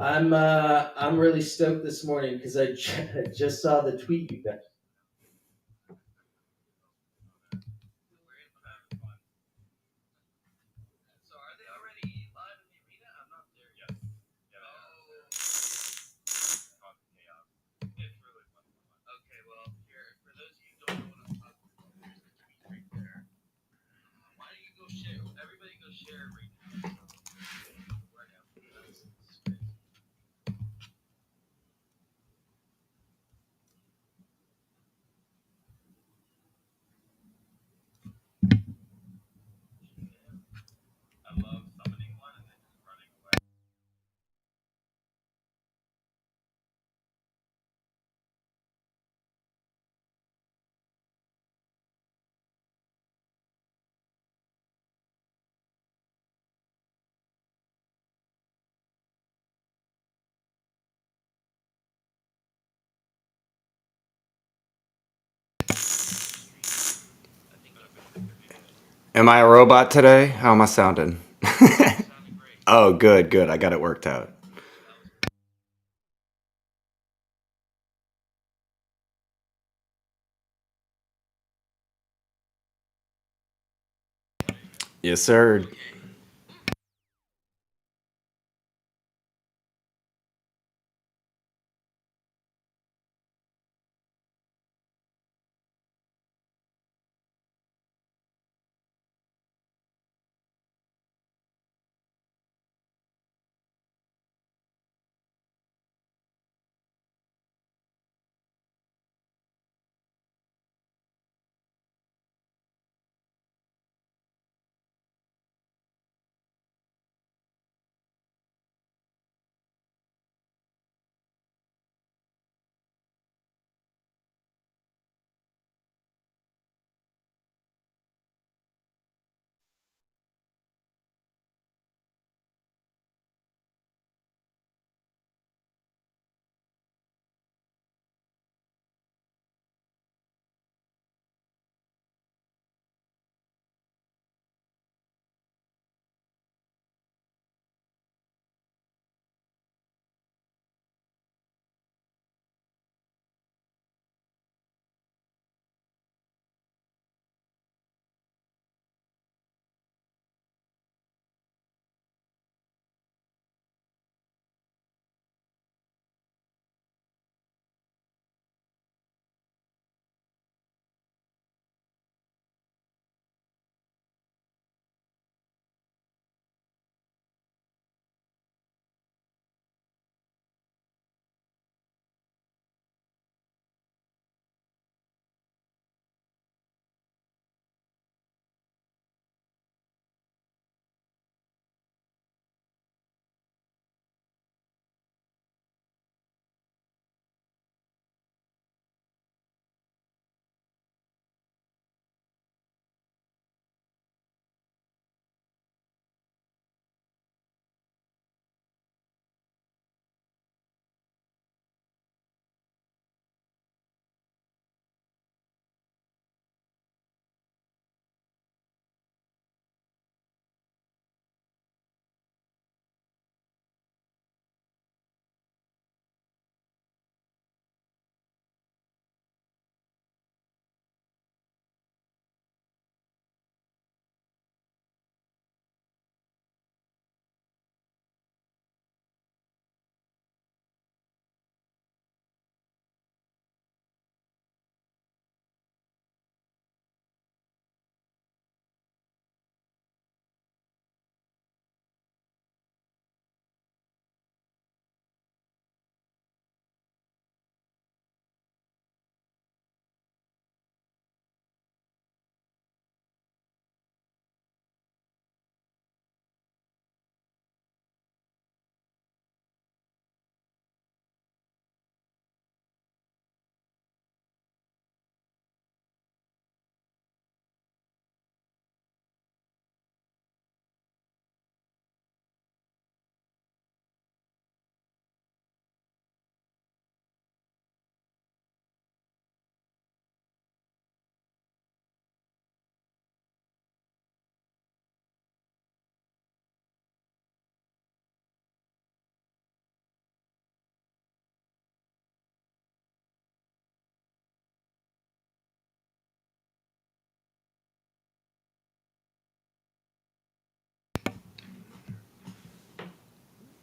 I'm really stoked this morning because just saw the tweet you got. Am I a robot today? How am I sounding? Oh, good, good. I got it worked out. Yes, sir.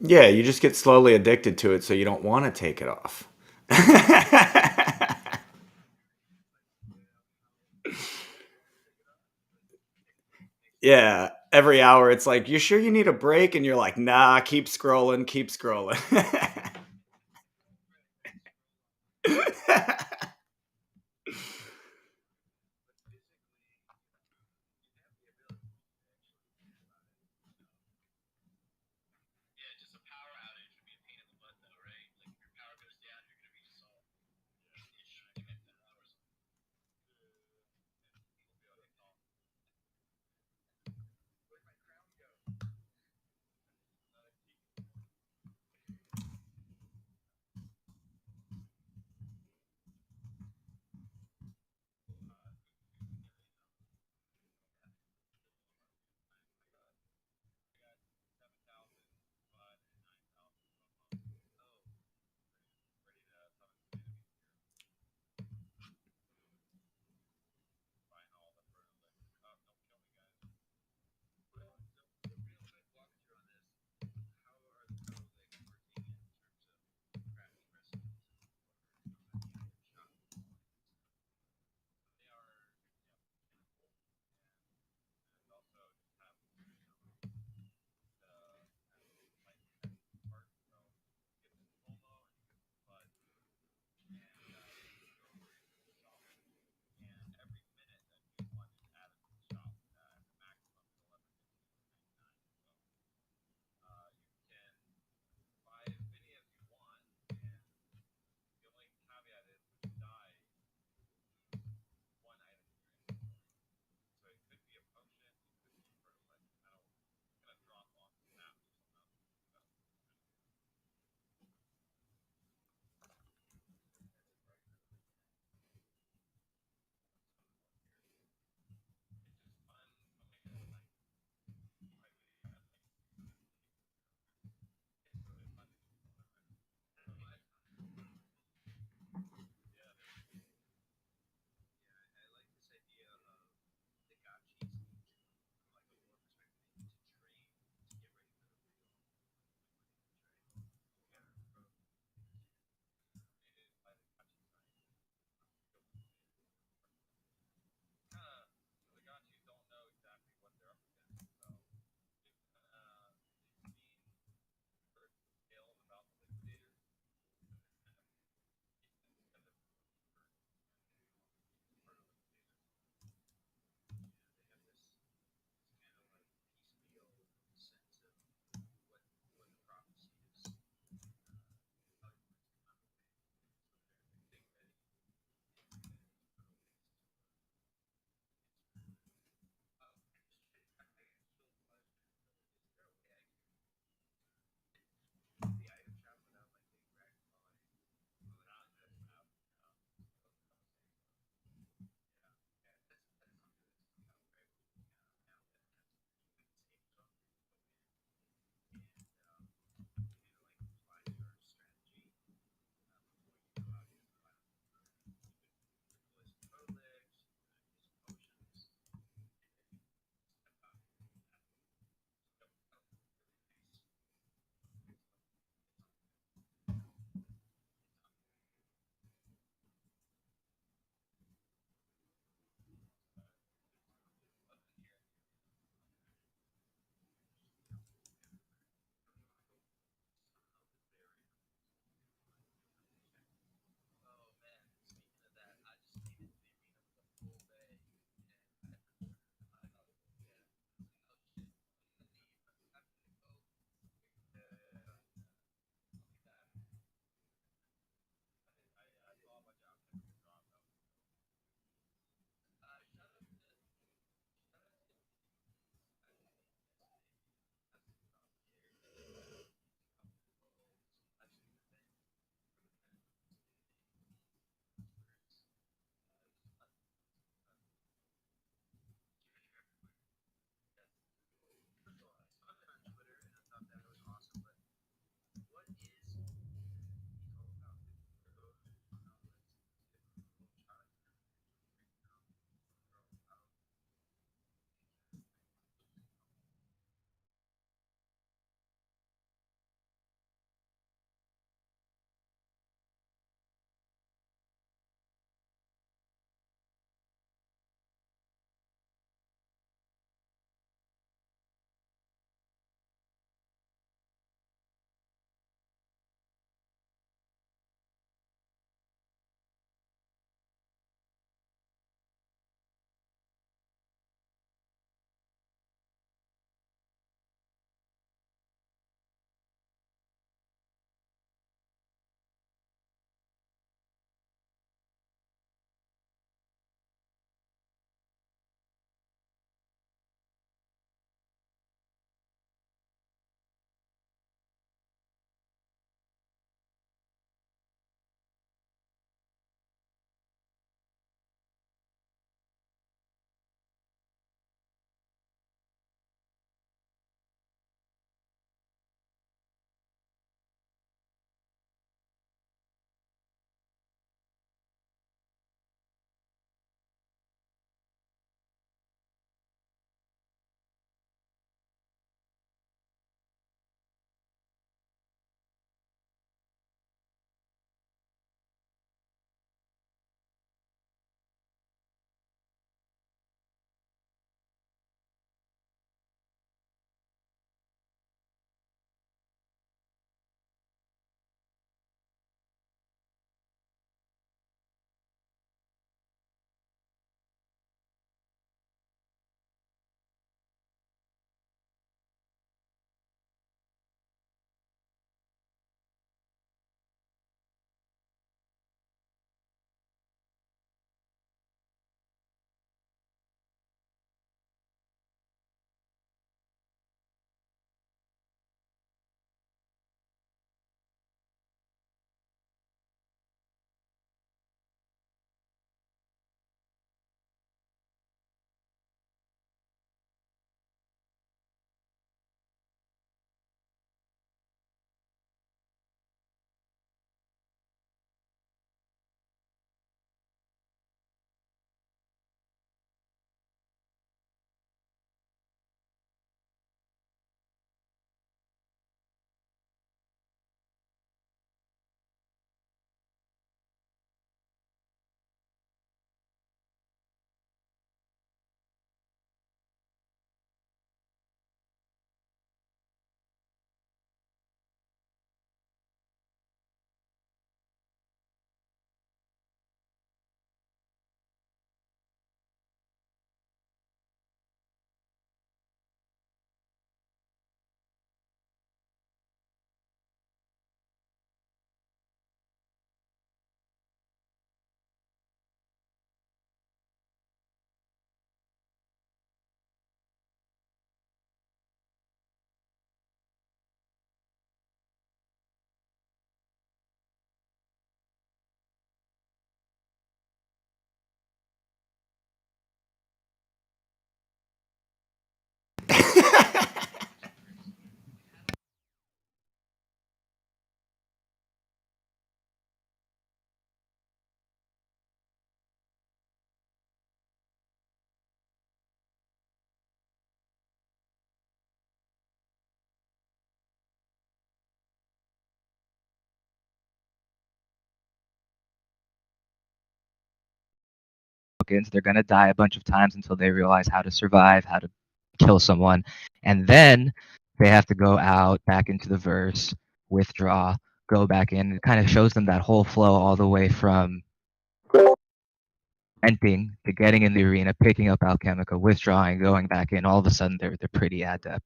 Yeah, you just get slowly addicted to it, so you don't want to take it off. Yeah, every hour it's like, "You sure you need a break?" And you're like, "Nah, keep scrolling, keep scrolling." tokens. They're gonna die a bunch of times until they realize how to survive, how to kill someone, and then they have to go out back into the verse, withdraw, go back in. It kind of shows them that whole flow all the way from renting to getting in the arena, picking up Alchemica, withdrawing, going back in. All of a sudden, they're pretty adept,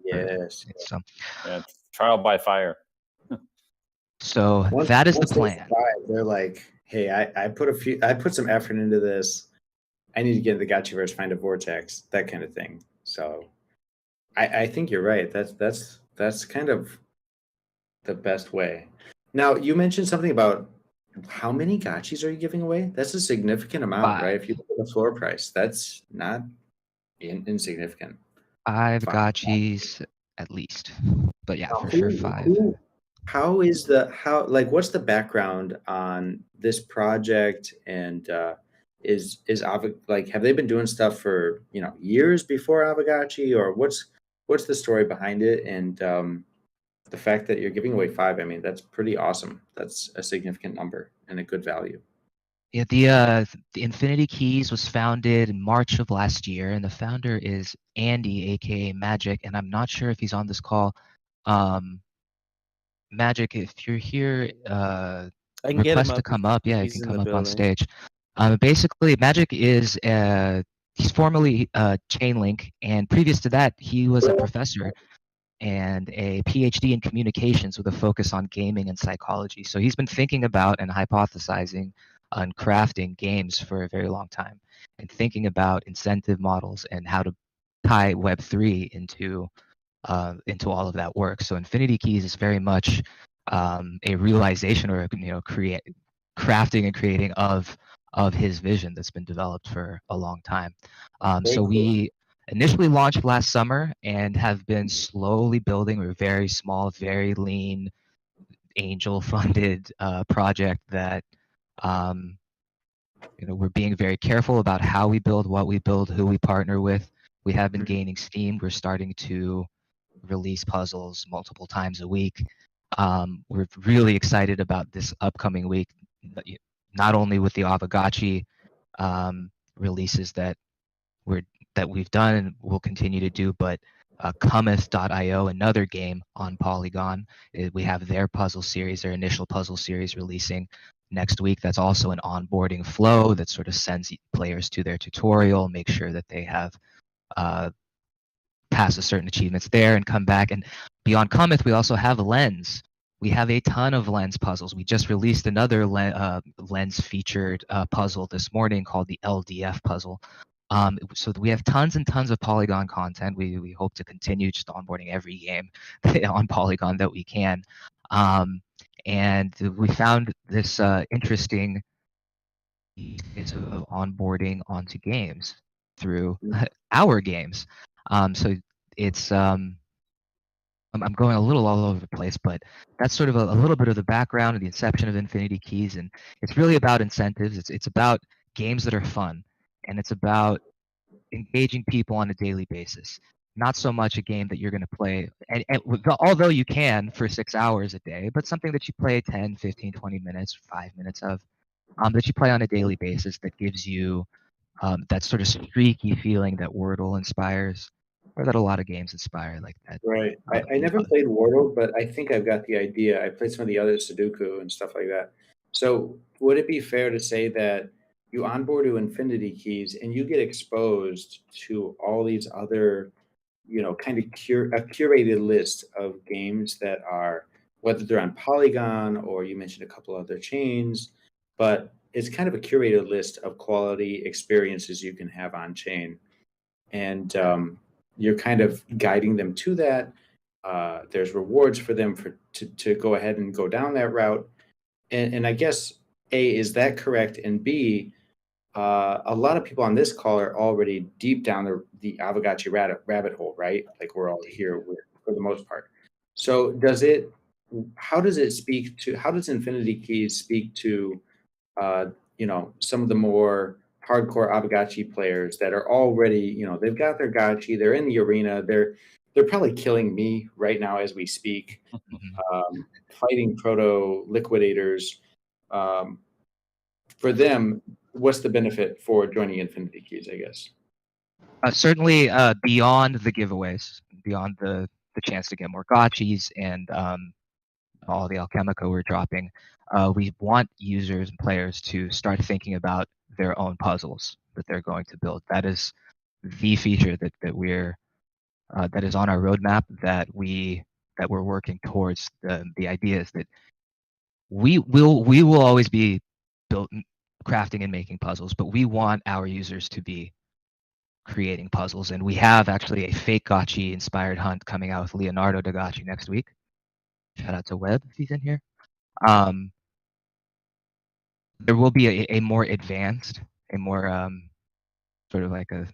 Yes. it's Yeah, it's trial by fire. so Once, that is the once they plan. survive, they're like, hey, I put some effort into this. I need to get in the Gotchiverse, find a vortex, that kind of thing. So I think you're right. That's kind of the best way. Now, you mentioned something about how many gotchis are you giving away? That's a significant amount, right? If you look at the floor price, that's not insignificant. 5 Five. gotchis at least, but yeah, Now, for sure 5. What's the background on this project, and is have they been doing stuff for years before Aavegotchi, or what's the story behind it? And the fact that you're giving away 5, I mean, that's pretty awesome. That's a significant number and a good value. Yeah, the Infinity Keys was founded in March of last year, and the founder is Andy, aka Magic, and I'm not sure if he's on this call. Magic, if you're here, I can get him request to up. come up. Yeah, you He's can in come the up on building. stage. Basically, Magic is he's formerly Chainlink, and previous to that, he was a professor and a PhD in communications with a focus on gaming and psychology. So he's been thinking about and hypothesizing on crafting games for a very long time, and thinking about incentive models and how to tie Web3 into all of that work. So Infinity Keys is very much a realization, or crafting and creating of his vision that's been developed for a long time. Very So cool. we initially launched last summer and have been slowly building. We're very small, very lean, angel-funded project that we're being very careful about how we build, what we build, who we partner with. We have been gaining steam. We're starting to release puzzles multiple times a week. We're really excited about this upcoming week, not only with the Aavegotchi releases that we've done and will continue to do, but Cometh.io, another game on Polygon. We have their puzzle series, their initial puzzle series releasing next week. That's also an onboarding flow that sort of sends players to their tutorial, make sure that they have passed a certain achievements there and come back. And beyond Cometh, we also have Lens. We have a ton of Lens puzzles. We just released another Lens featured puzzle this morning called the LDF puzzle. So we have tons and tons of Polygon content. We hope to continue just onboarding every game on Polygon that we can. And we found this interesting is of onboarding onto games through our games. So it's I'm going a little all over the place, but that's sort of a little bit of the background and the inception of Infinity Keys, and it's really about incentives. It's about games that are fun, and it's about engaging people on a daily basis. Not so much a game that you're going to play, although you can for 6 hours a day, but something that you play 10, 15, 20 minutes, 5 minutes of, that you play on a daily basis that gives you that sort of streaky feeling that Wordle inspires, or that a lot of games inspire like that. Right. I never played Wordle, but I think I've got the idea. I played some of the other Sudoku and stuff like that. So would it be fair to say that you onboard to Infinity Keys and you get exposed to all these other, kind of a curated list of games that are, whether they're on Polygon or you mentioned a couple other chains, but it's kind of a curated list of quality experiences you can have on chain. And you're kind of guiding them to that. There's rewards for them to go ahead and go down that route. And I guess, A, is that correct? And B, a lot of people on this call are already deep down the Aavegotchi rabbit hole, right? Like we're all here for the most part. So how does Infinity Keys speak to some of the more hardcore Aavegotchi players that are already, they've got their gotchi, they're in the arena, they're probably killing me right now as we speak, fighting proto liquidators. For them, what's the benefit for joining Infinity Keys, I guess? Certainly, beyond the giveaways, beyond the chance to get more gotchis and all the Alchemico we're dropping, we want users and players to start thinking about their own puzzles that they're going to build. That is the feature that we're that is on our roadmap that we're working towards. The idea is that we will always be built crafting and making puzzles, but we want our users to be creating puzzles, and we have actually a fake gotchi inspired hunt coming out with Leonardo da Gotchi next week. Shout out to Webb if he's in here. There will be a more advanced, a more sort of like a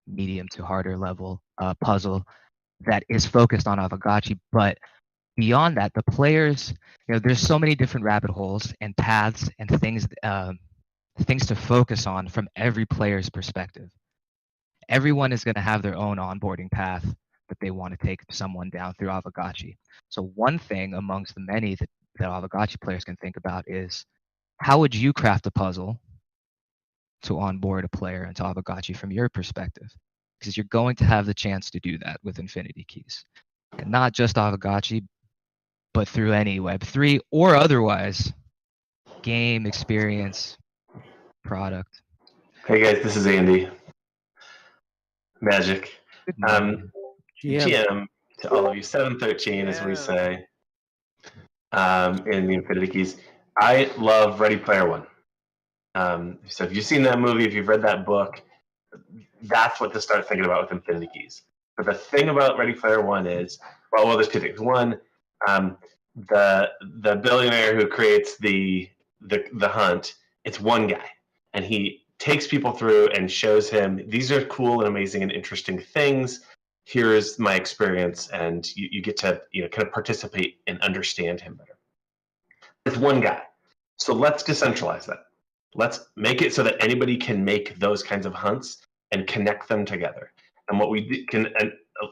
medium to harder level puzzle that is focused on Aavegotchi, but beyond that, the players, there's so many different rabbit holes and paths and things to focus on from every player's perspective. Everyone is going to have their own onboarding path that they want to take someone down through Aavegotchi. So one thing amongst the many that Aavegotchi players can think about is, how would you craft a puzzle to onboard a player into Aavegotchi from your perspective? Because you're going to have the chance to do that with Infinity Keys. And not just Aavegotchi, but through any Web3 or otherwise game experience product. Hey guys, this is Andy. Magic. Good morning. GM to all of you, 713 as we say in the Infinity Keys. I love Ready Player One. So if you've seen that movie, if you've read that book, that's what to start thinking about with Infinity Keys. But the thing about Ready Player One is, well, there's two things. One, the billionaire who creates the hunt, it's one guy, and he takes people through and shows him, these are cool and amazing and interesting things. Here's my experience, and you get to kind of participate and understand him better. It's one guy. So let's decentralize that. Let's make it so that anybody can make those kinds of hunts and connect them together. And what we can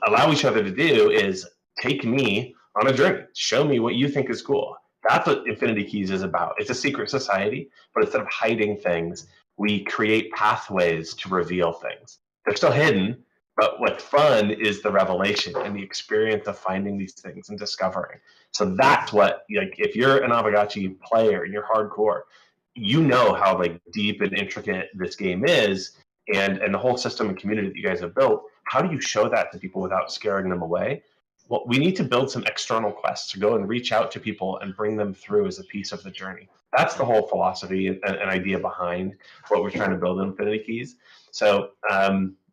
allow each other to do is take me on a journey. Show me what you think is cool. That's what Infinity Keys is about. It's a secret society, but instead of hiding things, we create pathways to reveal things. They're still hidden, but what's fun is the revelation and the experience of finding these things and discovering. So that's what, if you're an Aavegotchi player and you're hardcore, you know how deep and intricate this game is, and the whole system and community that you guys have built. How do you show that to people without scaring them away? Well, we need to build some external quests to go and reach out to people and bring them through as a piece of the journey. That's the whole philosophy and idea behind what we're trying to build in Infinity Keys. So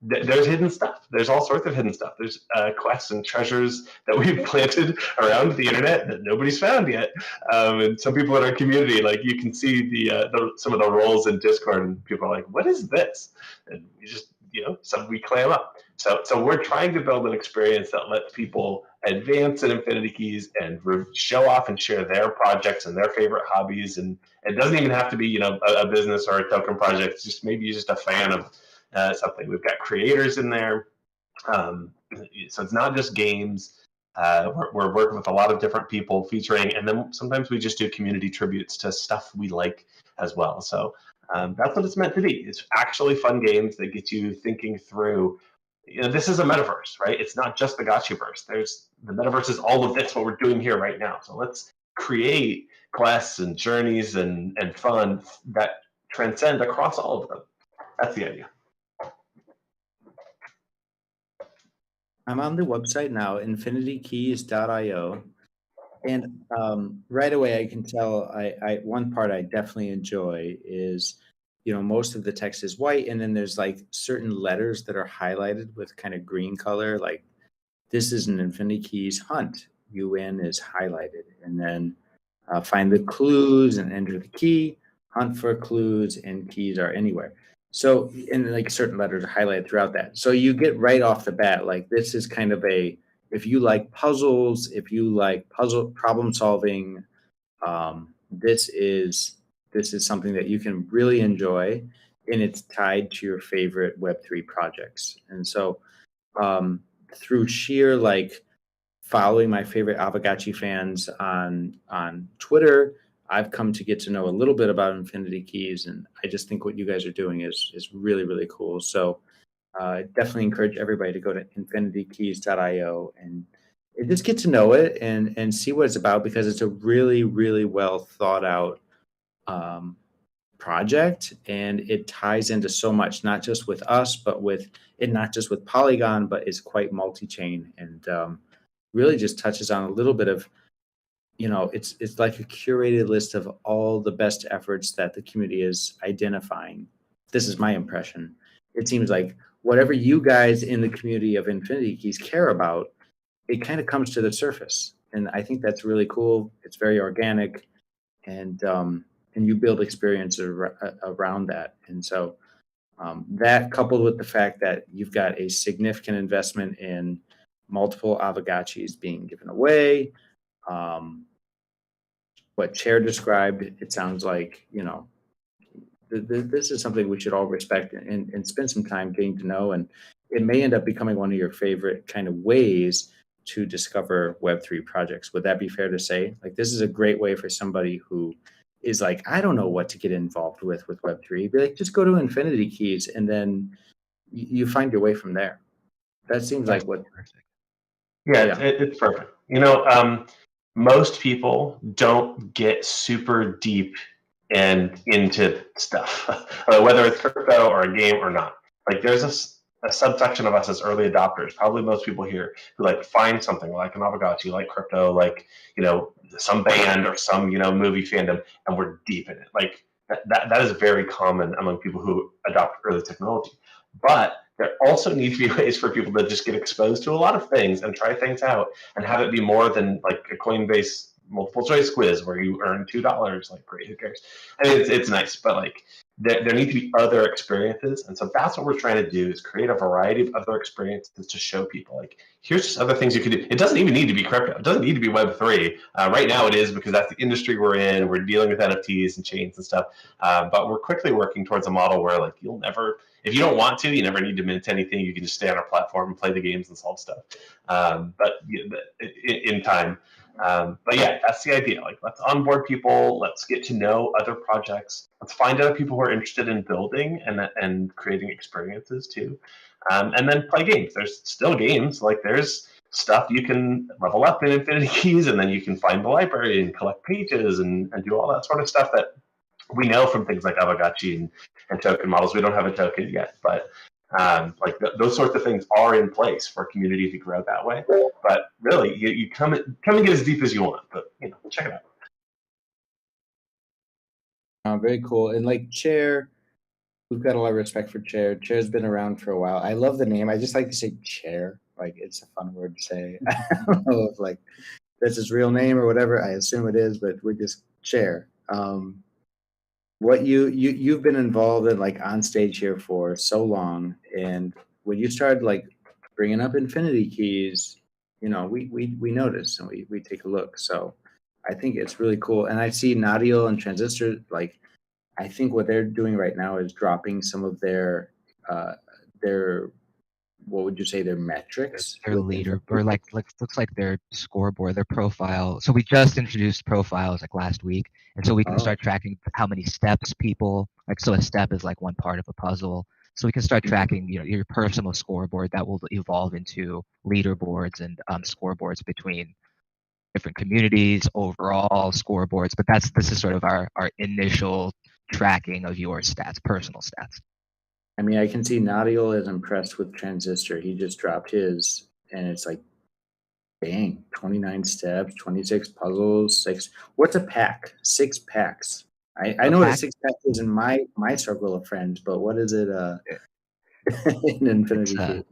there's hidden stuff. There's all sorts of hidden stuff. There's quests and treasures that we've planted around the internet that nobody's found yet. And some people in our community, you can see some of the roles in Discord, and people are like, "What is this?" And we just, we clam up. So we're trying to build an experience that lets people advance in Infinity Keys and show off and share their projects and their favorite hobbies. And it doesn't even have to be, a business or a token project. It's just maybe you're just a fan of something. We've got creators in there. So it's not just games. We're working with a lot of different people featuring, and then sometimes we just do community tributes to stuff we like as well. So that's what it's meant to be. It's actually fun games that get you thinking through. This is a metaverse, right? It's not just the Gotchiverse. The metaverse is all of this, what we're doing here right now. So let's create quests and journeys and fun that transcend across all of them. That's the idea. I'm on the website now, infinitykeys.io. And right away, I can tell one part I definitely enjoy is, most of the text is white, and then there's certain letters that are highlighted with kind of green color. Like, this is an Infinity Keys hunt. UN is highlighted. And then find the clues and enter the key. Hunt for clues, and keys are anywhere. So, and certain letters are highlighted throughout that. So you get right off the bat, this is kind of if you like puzzles, if you like puzzle problem solving, this is something that you can really enjoy, and it's tied to your favorite Web3 projects. And so through sheer following my favorite Aavegotchi fans on Twitter, I've come to get to know a little bit about Infinity Keys, and I just think what you guys are doing is really, really cool. So definitely encourage everybody to go to infinitykeys.io and just get to know it and see what it's about, because it's a really, really well thought out um, project, and it ties into so much, not just with us, but with it, not just with Polygon, but is quite multi-chain, and really just touches on a little bit of, it's like a curated list of all the best efforts that the community is identifying. This is my impression. It seems like whatever you guys in the community of Infinity Keys care about, it kind of comes to the surface, and I think that's really cool. It's very organic, and you build experiences around that. And so that, coupled with the fact that you've got a significant investment in multiple Aavegotchis being given away, what Chair described, it sounds like, this is something we should all respect and spend some time getting to know. And it may end up becoming one of your favorite kind of ways to discover Web3 projects. Would that be fair to say? Like, this is a great way for somebody who is like, I don't know what to get involved with Web3. Be like, just go to Infinity Keys, and then you find your way from there. That seems like what. Perfect. Yeah, it's perfect. Most people don't get super deep and into stuff, whether it's crypto or a game or not. Like, there's a subsection of us as early adopters, probably most people here, who like find something like an Aavegotchi, like crypto, like, some band or some, movie fandom, and we're deep in it. Like, that is very common among people who adopt early technology. But there also need to be ways for people to just get exposed to a lot of things and try things out and have it be more than like a Coinbase multiple choice quiz where you earn $2. Like, great, who cares? I mean, it's nice, but like, there need to be other experiences. And so that's what we're trying to do, is create a variety of other experiences to show people, like, here's just other things you can do. It doesn't even need to be crypto. It doesn't need to be Web3. Right now it is, because that's the industry we're in. We're dealing with NFTs and chains and stuff. But we're quickly working towards a model where, like, you'll never, if you don't want to, you never need to mint anything. You can just stay on our platform and play the games and solve stuff. But in time. But yeah, that's the idea. Like, let's onboard people. Let's get to know other projects. Let's find other people who are interested in building and creating experiences too. And then play games. There's still games. Like, there's stuff you can level up in Infinity Keys, and then you can find the library and collect pages and do all that sort of stuff that we know from things like Aavegotchi and token models. We don't have a token yet, but those sorts of things are in place for a community to grow that way. But really, you come and get as deep as you want. But check it out. Very cool. And like Chair, we've got a lot of respect for Chair. Chair's been around for a while. I love the name. I just like to say Chair. Like, it's a fun word to say. I don't know if like that's his real name or whatever. I assume it is, but we're just Chair. What you've been involved in, like, on stage here for so long, and when you started like bringing up Infinity Keys, we notice and we take a look. So I think it's really cool. And I see Nadiel and Transistor, like, I think what they're doing right now is dropping some of their what would you say, their metrics, Their leader, or like looks like their scoreboard, their profile. So we just introduced profiles like last week, and so we can start tracking how many steps people like. So a step is like one part of a puzzle. So we can start tracking, your personal scoreboard that will evolve into leaderboards and scoreboards between different communities, overall scoreboards. But this is sort of our initial tracking of your stats, personal stats. I mean, I can see Nadiel is impressed with Transistor. He just dropped his, and it's like, dang, 29 steps, 26 puzzles, 6. What's a pack? 6 packs. I know what a 6-pack is in my circle of friends, but what is it in Infinity Key?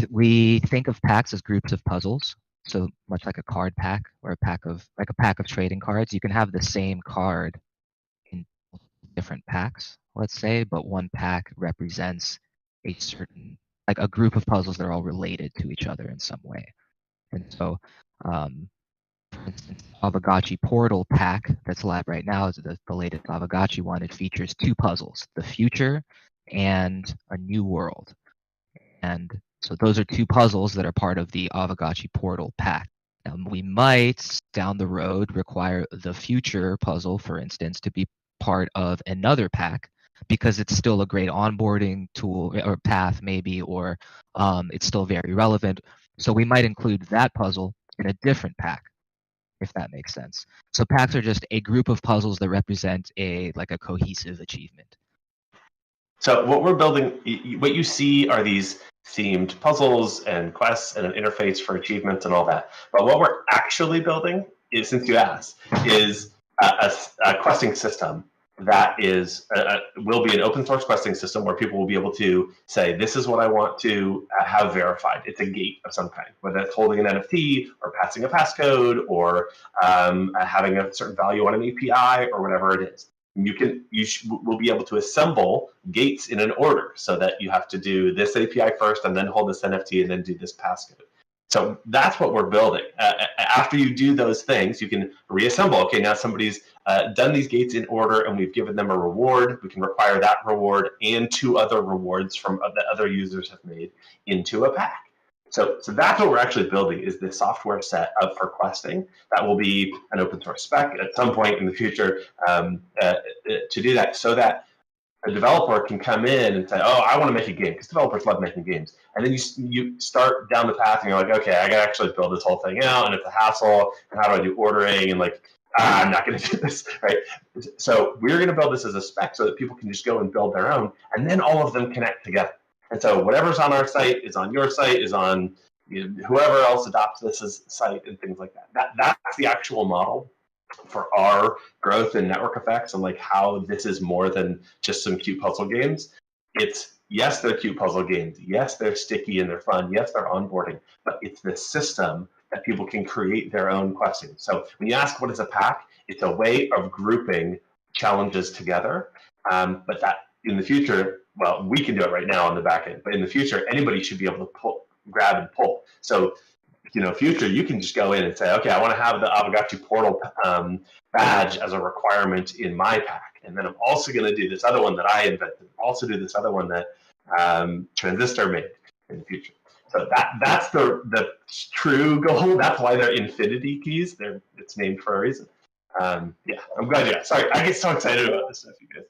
We think of packs as groups of puzzles. So much like a card pack or a pack of trading cards, you can have the same card in different packs, let's say, but one pack represents a certain, like, a group of puzzles that are all related to each other in some way. And so, for instance, Aavegotchi Portal pack that's live right now is the latest Aavegotchi one. It features 2 puzzles, the future and a new world. And so those are 2 puzzles that are part of the Aavegotchi Portal pack. Now, we might down the road require the future puzzle, for instance, to be part of another pack because it's still a great onboarding tool or path, maybe, or it's still very relevant. So we might include that puzzle in a different pack, if that makes sense. So packs are just a group of puzzles that represent a cohesive achievement. So what we're building, what you see are these themed puzzles and quests and an interface for achievements and all that. But what we're actually building is, since you asked, is a questing system that is will be an open source questing system where people will be able to say, this is what I want to have verified. It's a gate of some kind, whether it's holding an NFT or passing a passcode or having a certain value on an API or whatever it is. Will be able to assemble gates in an order so that you have to do this API first and then hold this NFT and then do this passcode. So that's what we're building. After you do those things, you can reassemble. Okay, now somebody's done these gates in order and we've given them a reward. We can require that reward and 2 other rewards from that other users have made into a pack. So that's what we're actually building, is this software set up for questing that will be an open source spec at some point in the future to do that, so that a developer can come in and say, oh, I want to make a game, because developers love making games. And then you start down the path and you're like, okay, I got to actually build this whole thing out, and it's a hassle, and how do I do ordering, and like, I'm not going to do this, right? So we're going to build this as a spec so that people can just go and build their own, and then all of them connect together. And so whatever's on our site is on your site, is on whoever else adopts this as site, and things like that. That's the actual model for our growth and network effects, and like how this is more than just some cute puzzle games. It's, yes, they're cute puzzle games. Yes, they're sticky and they're fun. Yes, they're onboarding, but it's the system that people can create their own questing. So when you ask what is a pack, it's a way of grouping challenges together. But that in the future, well, we can do it right now on the back end, but in the future, anybody should be able to grab and pull. So, future, you can just go in and say, okay, I want to have the Aavegotchi portal badge as a requirement in my pack. And then I'm also going to do this other one that I invented, also do this other one that Transistor made in the future. So that's the true goal. That's why they're infinity keys. It's named for a reason. I'm glad you asked. Sorry, I get so excited about this stuff, you guys.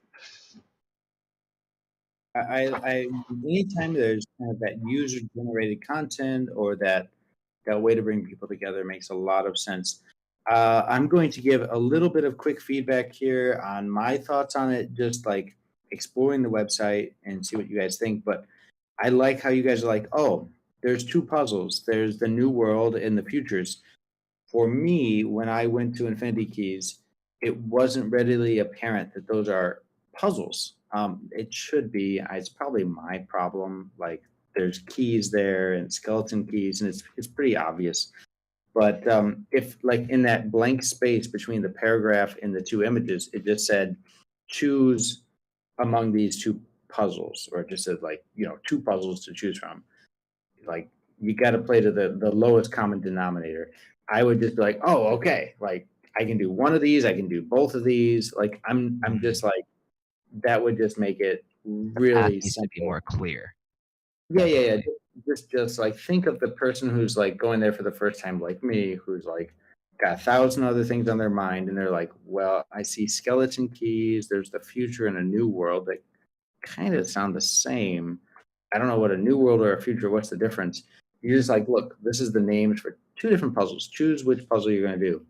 I anytime there's kind of that user generated content or that way to bring people together makes a lot of sense. I'm going to give a little bit of quick feedback here on my thoughts on it, just like exploring the website and see what you guys think. But I like how you guys are like, oh, there's 2 puzzles. There's the new world and the futures. For me, when I went to Infinity Keys, it wasn't readily apparent that those are puzzles. It should be. It's probably my problem. Like, there's keys there and skeleton keys, and it's pretty obvious. But if, like, in that blank space between the paragraph and the 2 images, it just said choose among these 2 puzzles, or it just said, like, 2 puzzles to choose from. Like, you got to play to the lowest common denominator. I would just be like, oh, okay, like, I can do one of these, I can do both of these. Like, I'm just like, that would just make it really needs to be more clear. Yeah. Just like, think of the person who's like going there for the first time, like me, who's like got 1,000 other things on their mind, and they're like, well, I see skeleton keys, there's the future and a new world that kind of sound the same. I don't know what a new world or a future, what's the difference? You're just like, look, this is the names for 2 different puzzles. Choose which puzzle you're going to do.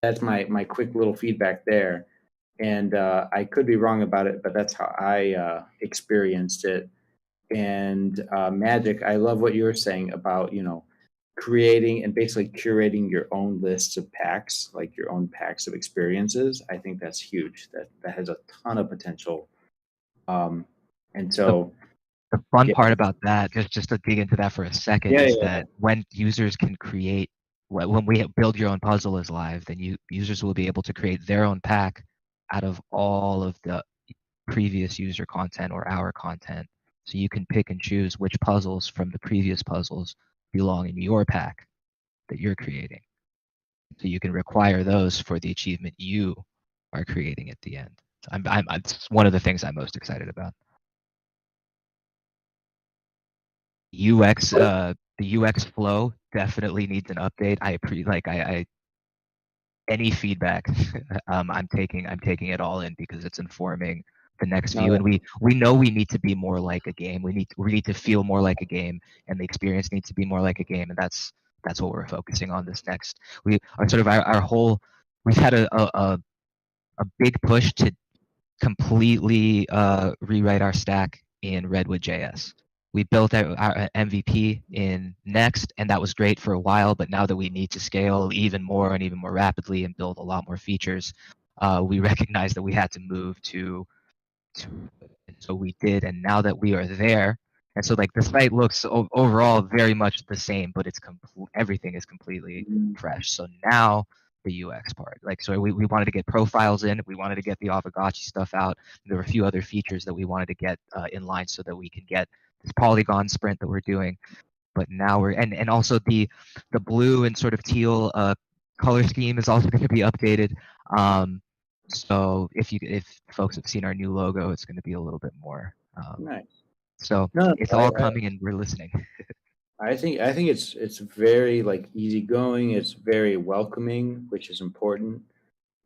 That's my quick little feedback there. And I could be wrong about it, but that's how I experienced it. And Magic, I love what you were saying about, creating and basically curating your own lists of packs, like your own packs of experiences. I think that's huge. That has a ton of potential. And so the fun part about that, just to dig into that for a second, is that when users can create, when we build your own puzzle is live, then users will be able to create their own pack out of all of the previous user content or our content. So you can pick and choose which puzzles from the previous puzzles belong in your pack that you're creating. So you can require those for the achievement you are creating at the end. So it's one of the things I'm most excited about. The UX flow definitely needs an update. I any feedback, I'm taking it all in because it's informing the next No, view, and we know we need to be more like a game. We need to feel more like a game, and the experience needs to be more like a game, and that's what we're focusing on this next. We are sort of our whole. We've had a big push to completely rewrite our stack in Redwood JS. We built our MVP in Next, and that was great for a while. But now that we need to scale even more and even more rapidly and build a lot more features, we recognized that we had to move to. And so we did, and now that we are there, and so like the site looks overall very much the same, but it's everything is completely fresh. So now the UX part, like, so we wanted to get profiles in, we wanted to get the Aavegotchi stuff out. There were a few other features that we wanted to get in line so that we could get this polygon sprint that we're doing. But now we're and also the blue and sort of teal color scheme is also going to be updated. So if folks have seen our new logo, it's going to be a little bit more. nice. So No, it's all coming, and we're listening. I think it's very like easygoing. It's very welcoming, which is important.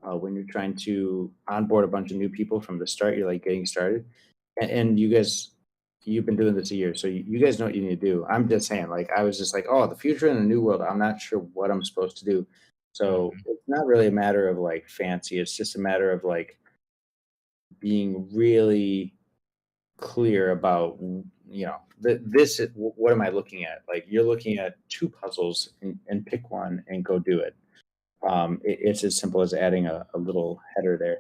When you're trying to onboard a bunch of new people from the start, you're like getting started, and you guys, you've been doing this a year, so you guys know what you need to do. I'm just saying, like, I was just like, oh, the future in a new world. I'm not sure what I'm supposed to do. So it's not really a matter of like fancy. It's just a matter of like being really clear about, you know, this what am I looking at? Like, you're looking at two puzzles and pick one and go do it. It's as simple as adding a little header there.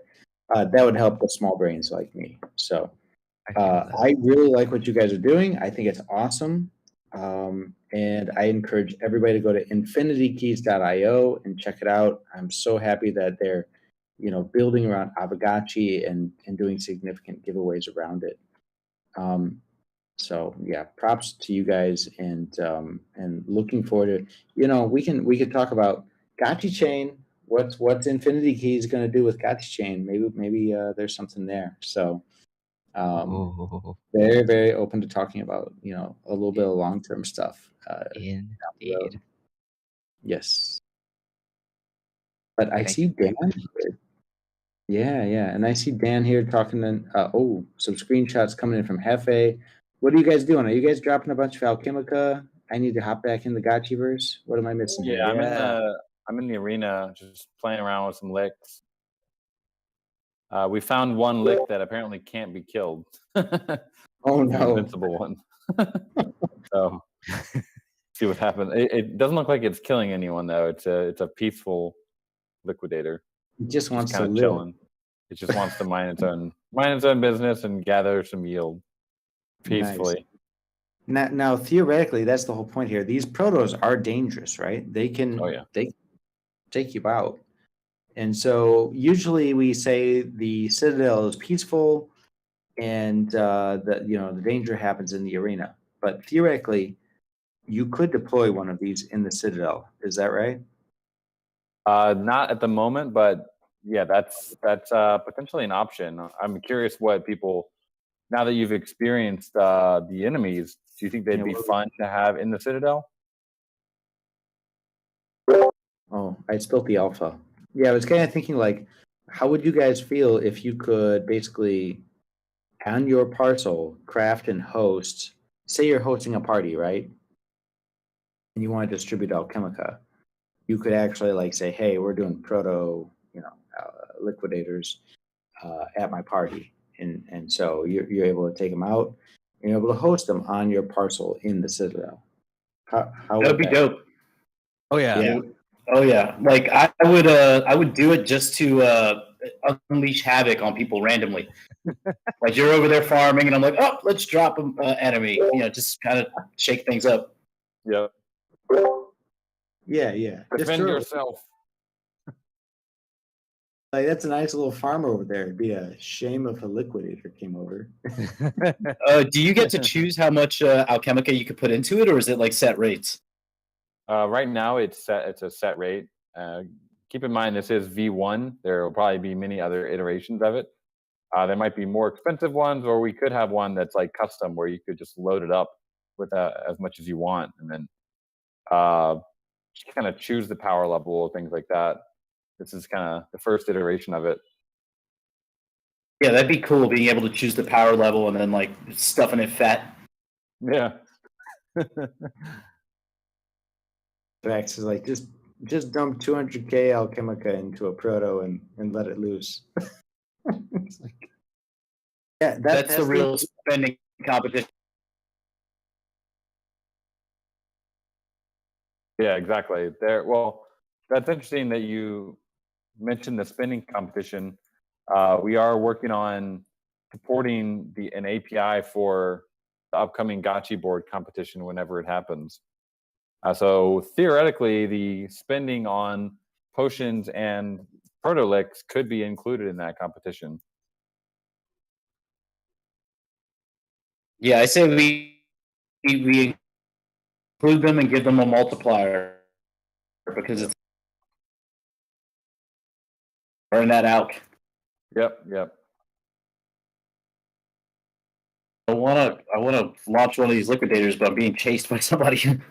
That would help the small brains like me. So I really like what you guys are doing. I think it's awesome. And I encourage everybody to go to infinitykeys.io and check it out. I'm so happy that they're, you know, building around Aavegotchi and doing significant giveaways around it. So yeah, props to you guys, and looking forward to, you know, we could talk about Gotchi Chain. What's Infinity Keys going to do with Gotchi Chain? Maybe there's something there. So very, very open to talking about, you know, a little bit of long-term stuff. Indeed. Yes. But I see Dan here. Yeah. And I see Dan here talking to, some screenshots coming in from Hefe. What are you guys doing? Are you guys dropping a bunch of Alchemica? I need to hop back in the Gotchiverse. What am I missing here? I'm in the arena, just playing around with some licks. We found one lick that apparently can't be killed. Oh It's an no. invincible one. So see what happens. It doesn't look like it's killing anyone though. It's a peaceful liquidator. It just wants to kind of live. chilling. It just wants to mind its own business and gather some yield peacefully. Nice. Now, theoretically, that's the whole point here. These protos are dangerous, right? They can they take you out. And so usually we say the Citadel is peaceful, and the danger happens in the arena. But theoretically, you could deploy one of these in the Citadel. Is that right? Not at the moment, but yeah, that's potentially an option. I'm curious what people, now that you've experienced the enemies, do you think they'd be fun to have in the Citadel? Oh, I spilled the alpha. Yeah, I was kind of thinking, like, how would you guys feel if you could basically, on your parcel, craft and host, say you're hosting a party, right? And you want to distribute Alchemica. You could actually, like, say, hey, we're doing proto, liquidators at my party. And so you're able to take them out, and you're able to host them on your parcel in the Citadel. How That'd be dope. Oh yeah. Yeah. Oh yeah. Like I would do it just to unleash havoc on people randomly. Like you're over there farming, and I'm like, oh, let's drop an enemy. You know, just kind of shake things up. Yep. Yeah. Defend yourself. Like, that's a nice little farm over there. It'd be a shame if a liquidator came over. Do you get to choose how much Alchemica you could put into it, or is it like set rates? Right now, it's a set rate. Keep in mind, this is V1. There will probably be many other iterations of it. There might be more expensive ones, or we could have one that's like custom, where you could just load it up with as much as you want, and then kind of choose the power level, things like that. This is kind of the first iteration of it. Yeah, that'd be cool being able to choose the power level and then like stuffing it fat. Yeah. Vax is like, just dump 200k Alchemica into a proto and let it loose. It's like, yeah, That's the real spending competition. Yeah, exactly. Well, that's interesting that you mentioned the spending competition. We are working on supporting an API for the upcoming Gotchi board competition whenever it happens. So theoretically, the spending on potions and proto-licks could be included in that competition. Yeah, I say we include them and give them a multiplier because it's burn that out. Yep. I wanna launch one of these liquidators, but I'm being chased by somebody. Give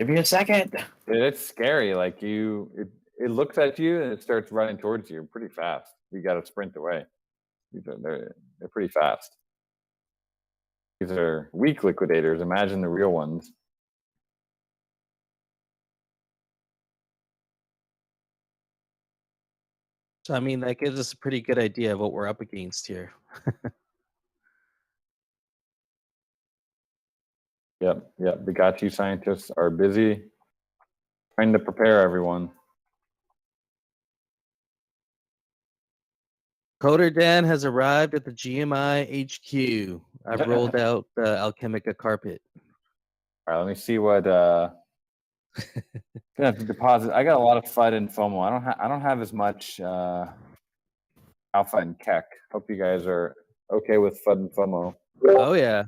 me a second. It's scary. Like it looks at you and it starts running towards you pretty fast. You got to sprint away. They're pretty fast. These are weak liquidators. Imagine the real ones. So I mean, that gives us a pretty good idea of what we're up against here. Yep. The Gotchi scientists are busy trying to prepare everyone. Coder Dan has arrived at the GMI HQ. I've rolled out the Alchemica carpet. All right, let me see what. Gonna have to deposit. I got a lot of FUD and FOMO. I don't have as much Alpha and Keck. Hope you guys are okay with FUD and FOMO. Oh yeah.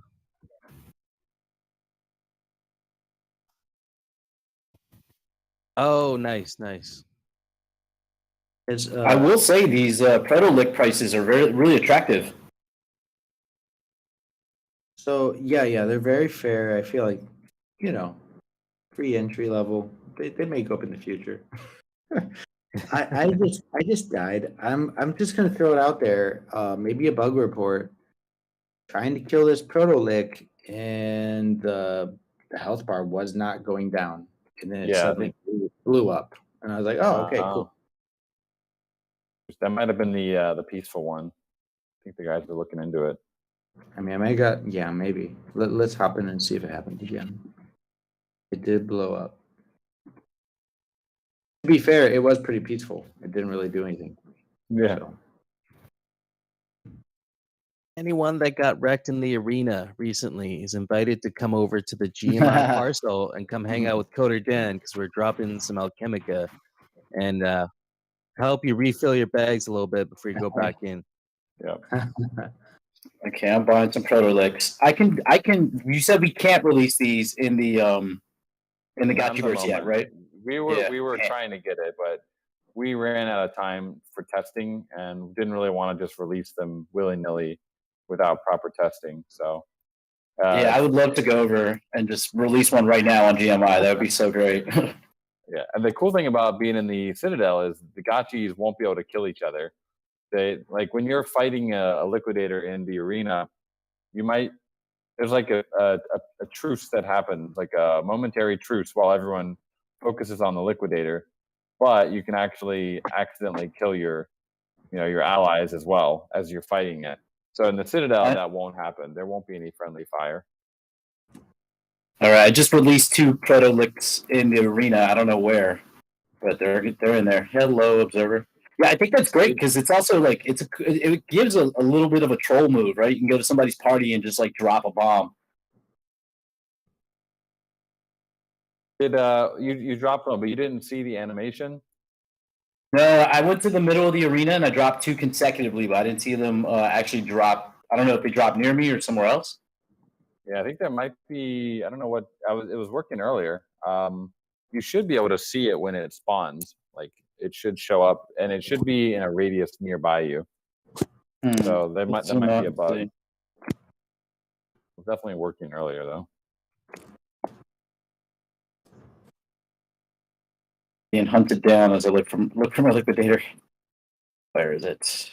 Oh, nice. I will say these proto-lick prices are really attractive. So yeah, they're very fair. I feel like, free entry level. They may go up in the future. I just died. I'm just gonna throw it out there. Maybe a bug report. Trying to kill this proto-lick, and the health bar was not going down, and then it suddenly blew up, and I was like, oh, okay, cool. That might have been the peaceful one. I think the guys were looking into it. I mean, maybe. Let's hop in and see if it happened again. It did blow up. To be fair, it was pretty peaceful. It didn't really do anything. Yeah. So. Anyone that got wrecked in the arena recently is invited to come over to the GMI parcel and come hang out with Coder Dan because we're dropping some Alchemica and help you refill your bags a little bit before you go back in. Yeah. Okay, I'm buying some proto-licks. I can. You said we can't release these in the Gotchiverse yet, right? We were trying to get it, but we ran out of time for testing and didn't really want to just release them willy-nilly without proper testing. So I would love to go over and just release one right now on GMI. That would be so great. Yeah, and the cool thing about being in the Citadel is the Gotchis won't be able to kill each other. They like when you're fighting a liquidator in the arena, there's like a truce that happens, like a momentary truce while everyone focuses on the liquidator, but you can actually accidentally kill your allies as well as you're fighting it. So in the Citadel, that won't happen. There won't be any friendly fire. All right, I just released 2 proto-licks in the arena. I don't know where, but they're in there. Hello, observer. Yeah, I think that's great because it's also like it gives a little bit of a troll move, right? You can go to somebody's party and just like drop a bomb. Did you dropped one, but you didn't see the animation? No, I went to the middle of the arena and I dropped 2 consecutively, but I didn't see them actually drop. I don't know if they dropped near me or somewhere else. Yeah, I think there might be. I don't know what. It was working earlier. You should be able to see it when it spawns. Like it should show up, and it should be in a radius nearby you. So that might be a bug. It was definitely working earlier though. Being hunted down as I look for my liquidator. Where is it?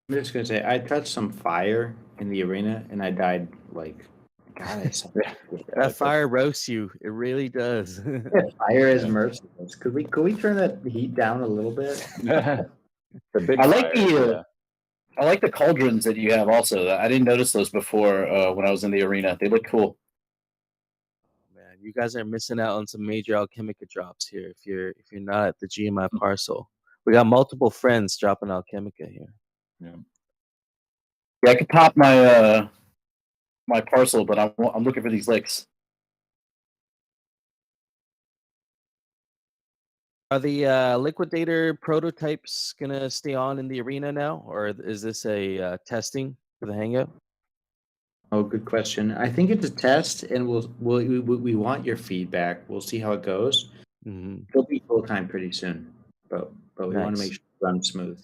I'm just gonna say I touched some fire in the arena and I died like God. I saw That fire roasts you. It really does. fire is merciless. Could we turn that heat down a little bit? The big I like fire, the I like the cauldrons that you have. Also, I didn't notice those before when I was in the arena. They look cool. Man, you guys are missing out on some major Alchemica drops here. If you're not at the GMI parcel, we got multiple friends dropping Alchemica here. Yeah, I could pop my my parcel, but I'm looking for these licks. Are the liquidator prototypes gonna stay on in the arena now, or is this a testing for the hangout? Oh, good question. I think it's a test, and we want your feedback. We'll see how it goes. Mm-hmm. It'll be full time pretty soon, but we want to make Nice. sure it runs smooth.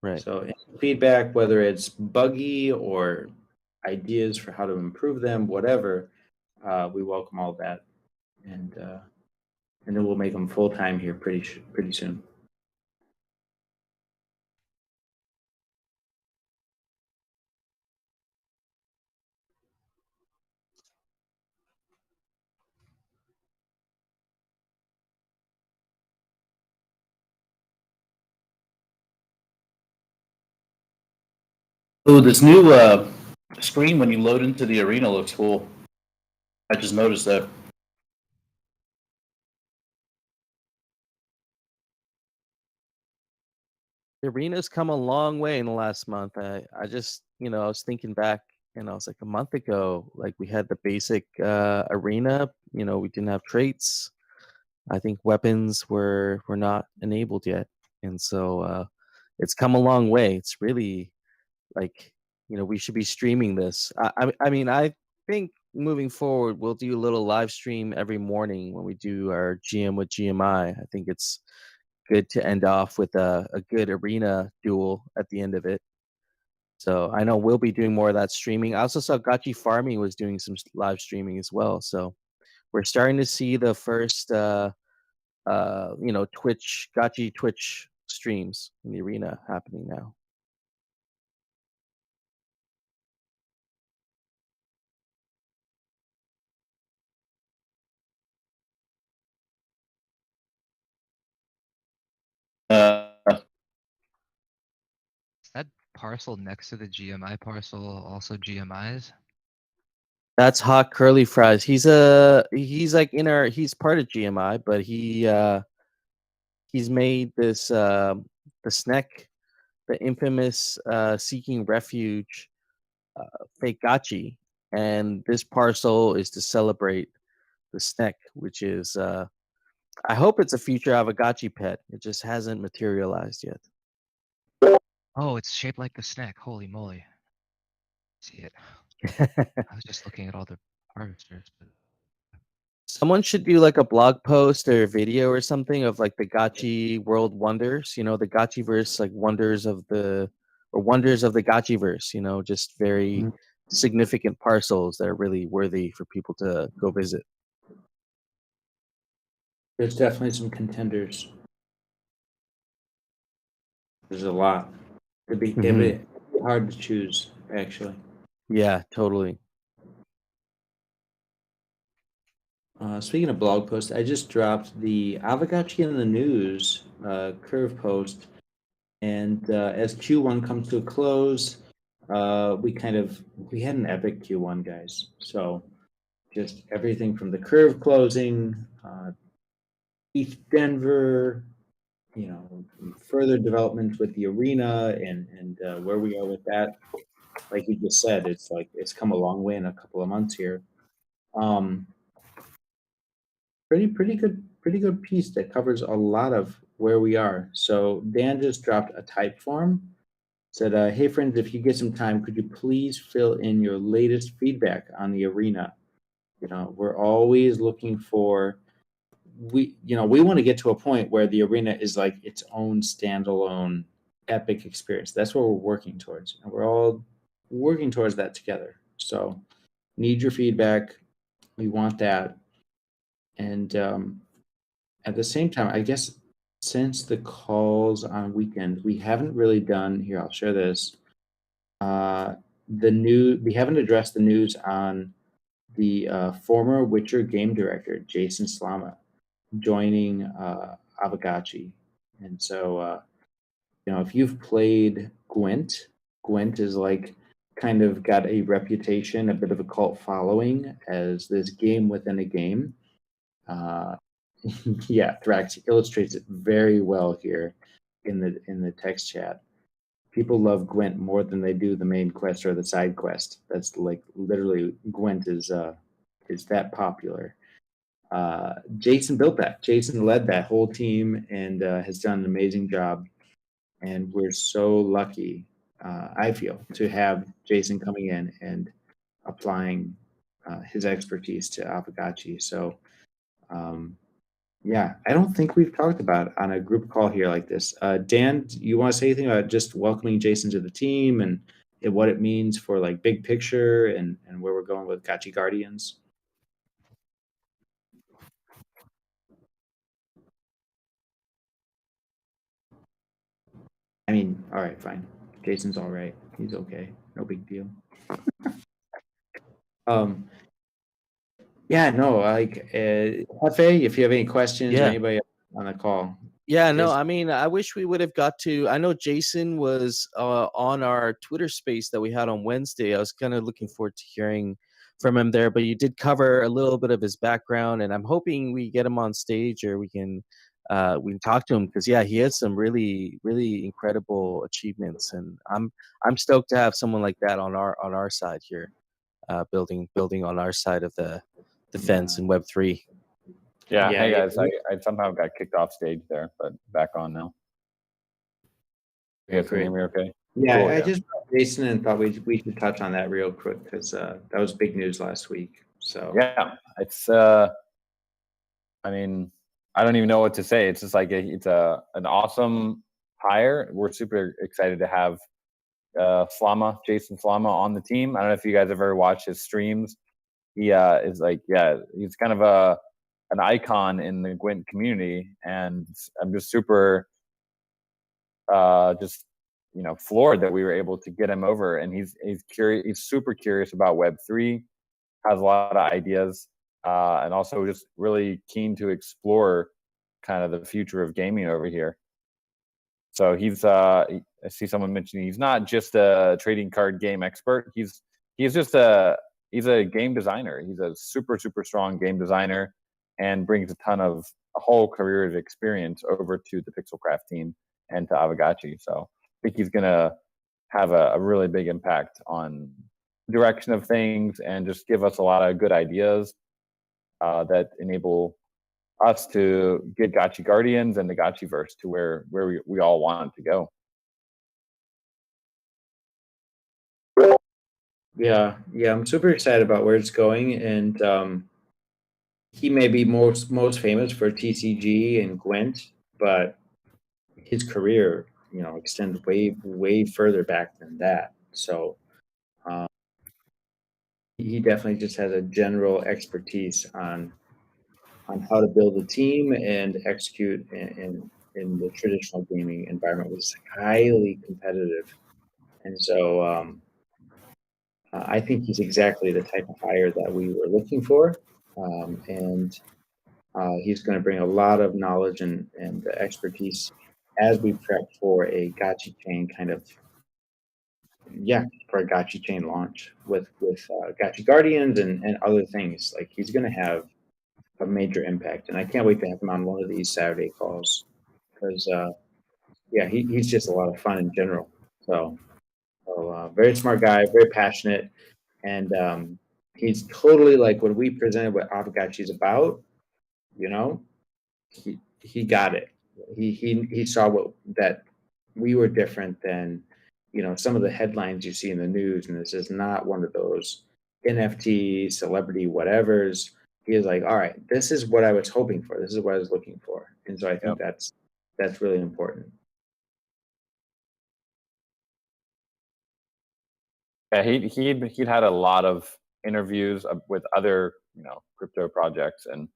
Right. So feedback, whether it's buggy or ideas for how to improve them, whatever, we welcome all that, and then we'll make them full time here pretty soon. Oh, this new screen when you load into the arena looks cool. I just noticed that. The arena's come a long way in the last month. I just, I was thinking back, and I was like, a month ago, like we had the basic arena. We didn't have traits. I think weapons were not enabled yet, and so it's come a long way. It's really like we should be streaming this. I mean, I think moving forward we'll do a little live stream every morning when we do our GM with GMI. I think it's good to end off with a good arena duel at the end of it. So I know we'll be doing more of that streaming. I also saw Gachi Farming was doing some live streaming as well. So we're starting to see the first Twitch streams in the arena happening now. Is that parcel next to the GMI parcel also GMI's? That's Hot Curly Fries. He's like he's part of GMI, but he's made this the snack, the infamous Seeking Refuge fake gachi, and this parcel is to celebrate the snack, which is I hope it's a future Aavegotchi pet. It just hasn't materialized yet. Oh, it's shaped like the snack. Holy moly. See it. I was just looking at all the harvesters. Someone should do like a blog post or a video or something of like the gachi world wonders, the gachiverse, like wonders of the gachiverse, just very significant parcels that are really worthy for people to go visit. There's definitely some contenders. There's a lot. It'd be hard to choose, actually. Yeah, totally. Speaking of blog posts, I just dropped the Aavegotchi in the News curve post, and as Q1 comes to a close, we had an epic Q1, guys. So just everything from the curve closing, East Denver, further development with the arena and where we are with that. Like you just said, it's come a long way in a couple of months here. Pretty good piece that covers a lot of where we are. So Dan just dropped a type form. Said, "Hey friends, if you get some time, could you please fill in your latest feedback on the arena? We're always looking for we want to get to a point where the arena is like its own standalone epic experience. That's what we're working towards, and we're all working towards that together. So need your feedback. We want that. And at the same time, I guess since the calls on weekend, we haven't really done here. I'll share this. We haven't addressed the news on the former Witcher game director Jason Slama joining Aavegotchi. And so if you've played Gwent, Gwent is like kind of got a reputation, a bit of a cult following as this game within a game. Yeah, Thrax illustrates it very well here in the text chat. People love Gwent more than they do the main quest or the side quest. That's like literally Gwent is that popular. Jason built that. Jason led that whole team and has done an amazing job. And we're so lucky, I feel, to have Jason coming in and applying his expertise to Aavegotchi. So, yeah, I don't think we've talked about it on a group call here like this. Dan, you want to say anything about just welcoming Jason to the team and what it means for like big picture and where we're going with Gotchi Guardians? I mean, all right, fine. Jason's all right. He's okay. No big deal. Yeah, no, like Hefe, if you have any questions or Yeah. anybody on the call. Yeah, no, Jason. I mean, I wish we would have got to. I know Jason was on our Twitter space that we had on Wednesday. I was kind of looking forward to hearing from him there, but you did cover a little bit of his background, and I'm hoping we get him on stage or we can talk to him because yeah, he has some really really incredible achievements, and I'm stoked to have someone like that on our side here, building on our side of the fence in Web3. Yeah, Yeah, hey yeah. guys, I somehow got kicked off stage there, but back on now. You guys can hear me okay? Yeah, Cool, I yeah. just brought Jason and thought we should touch on that real quick because that was big news last week. So Yeah, it's I mean, I don't even know what to say. It's just like it's an awesome hire. We're super excited to have Jason Slama on the team. I don't know if you guys have ever watched his streams. He is like, yeah, he's kind of an icon in the Gwent community, and I'm just super just floored that we were able to get him over. And he's curious. He's super curious about Web3. Has a lot of ideas, and also just really keen to explore kind of the future of gaming over here. So he's I see someone mentioning he's not just a trading card game expert. He's just he's a game designer. He's a super strong game designer and brings a whole career of experience over to the Pixelcraft team and to Aavegotchi. So I think he's gonna have a really big impact on direction of things and just give us a lot of good ideas that enable us to get Gotchi Guardians and the Gotchiverse to where we all want it to go. yeah, I'm super excited about where it's going, and he may be most famous for TCG and Gwent, but his career, extends way further back than that. So he definitely just has a general expertise on how to build a team and execute in the traditional gaming environment, which is highly competitive. And so I think he's exactly the type of hire that we were looking for. And he's going to bring a lot of knowledge and expertise as we prep for a Gotchi chain for a Gotchi chain launch with Gotchi Guardians and other things. Like he's going to have a major impact, and I can't wait to have him on one of these Saturday calls because he's just a lot of fun in general. So very smart guy, very passionate, and he's totally like when we presented what Aavegotchi is about. He got it. He saw that we were different than some of the headlines you see in the news, and this is not one of those NFT celebrity whatevers. He is like, all right, this is what I was hoping for. This is what I was looking for, and so I think that's really important. Yeah, he'd had a lot of interviews with other crypto projects, and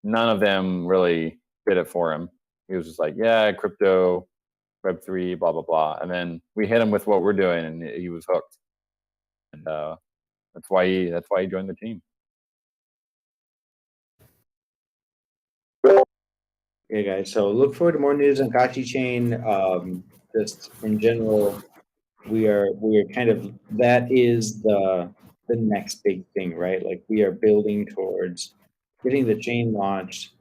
none of them really did it for him. He was just like, yeah, crypto, Web3, blah blah blah, and then we hit him with what we're doing, and he was hooked. And that's why he joined the team. Okay, guys. So look forward to more news on Gotchi Chain. Just in general, we are kind of, that is the next big thing, right? Like, we are building towards getting the chain launched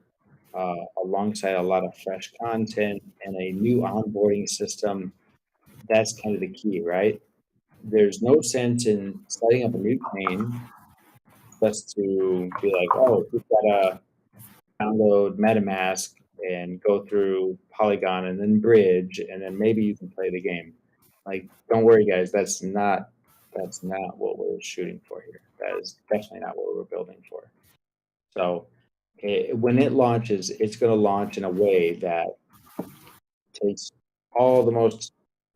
alongside a lot of fresh content and a new onboarding system. That's kind of the key, right? There's no sense in setting up a new chain just to be like, oh, we've got to download MetaMask and go through Polygon and then Bridge, and then maybe you can play the game. Like, don't worry, guys. That's not what we're shooting for here. That is definitely not what we're building for. So when it launches, it's going to launch in a way that takes all the most,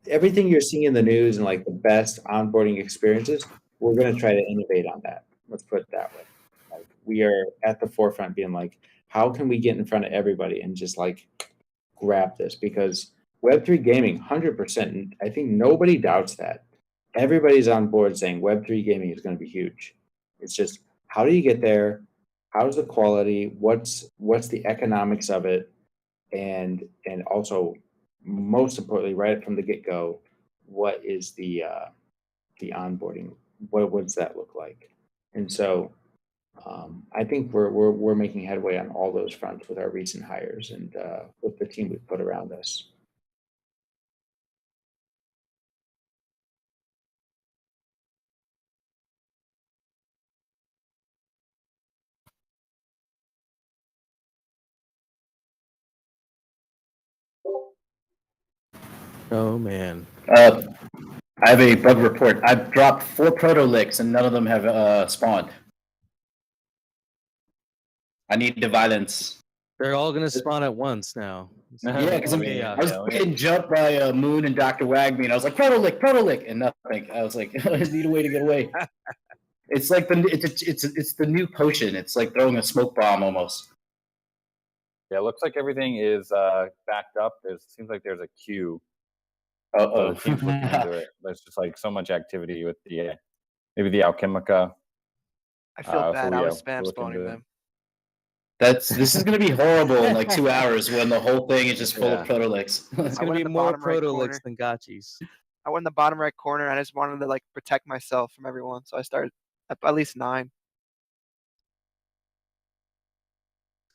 everything you're seeing in the news and like the best onboarding experiences. We're going to try to innovate on that. Let's put it that way. Like, we are at the forefront being like, how can we get in front of everybody and just like grab this? Because Web3 gaming, 100%, I think nobody doubts that. Everybody's on board saying Web3 gaming is going to be huge. It's just, how do you get there? How's the quality? What's the economics of it? And also, most importantly, right from the get-go, what is the onboarding? What does that look like? And so I think we're making headway on all those fronts with our recent hires and with the team we've put around us. Oh man. I have a bug report. I've dropped 4 proto-licks and none of them have spawned. I need the violence. They're all gonna spawn at once now. Yeah, because Yeah. I was getting jumped by Moon and Dr. Wagme, and I was like, proto-lick, and nothing. I was like, I need a way to get away. It's like it's the new potion. It's like throwing a smoke bomb almost. Yeah, it looks like everything is backed up. It seems like there's a queue. Uh-oh. The team's looking into it. There's just like so much activity with the maybe the Alchemica. I feel bad. I was spam look spawning into it. them. This is gonna be horrible in like 2 hours when the whole thing is just full Yeah. of proto-licks. It's I gonna went be in the more bottom right proto-licks corner. than gotchis. I went in the bottom right corner, and I just wanted to like protect myself from everyone. So I started at least 9. It's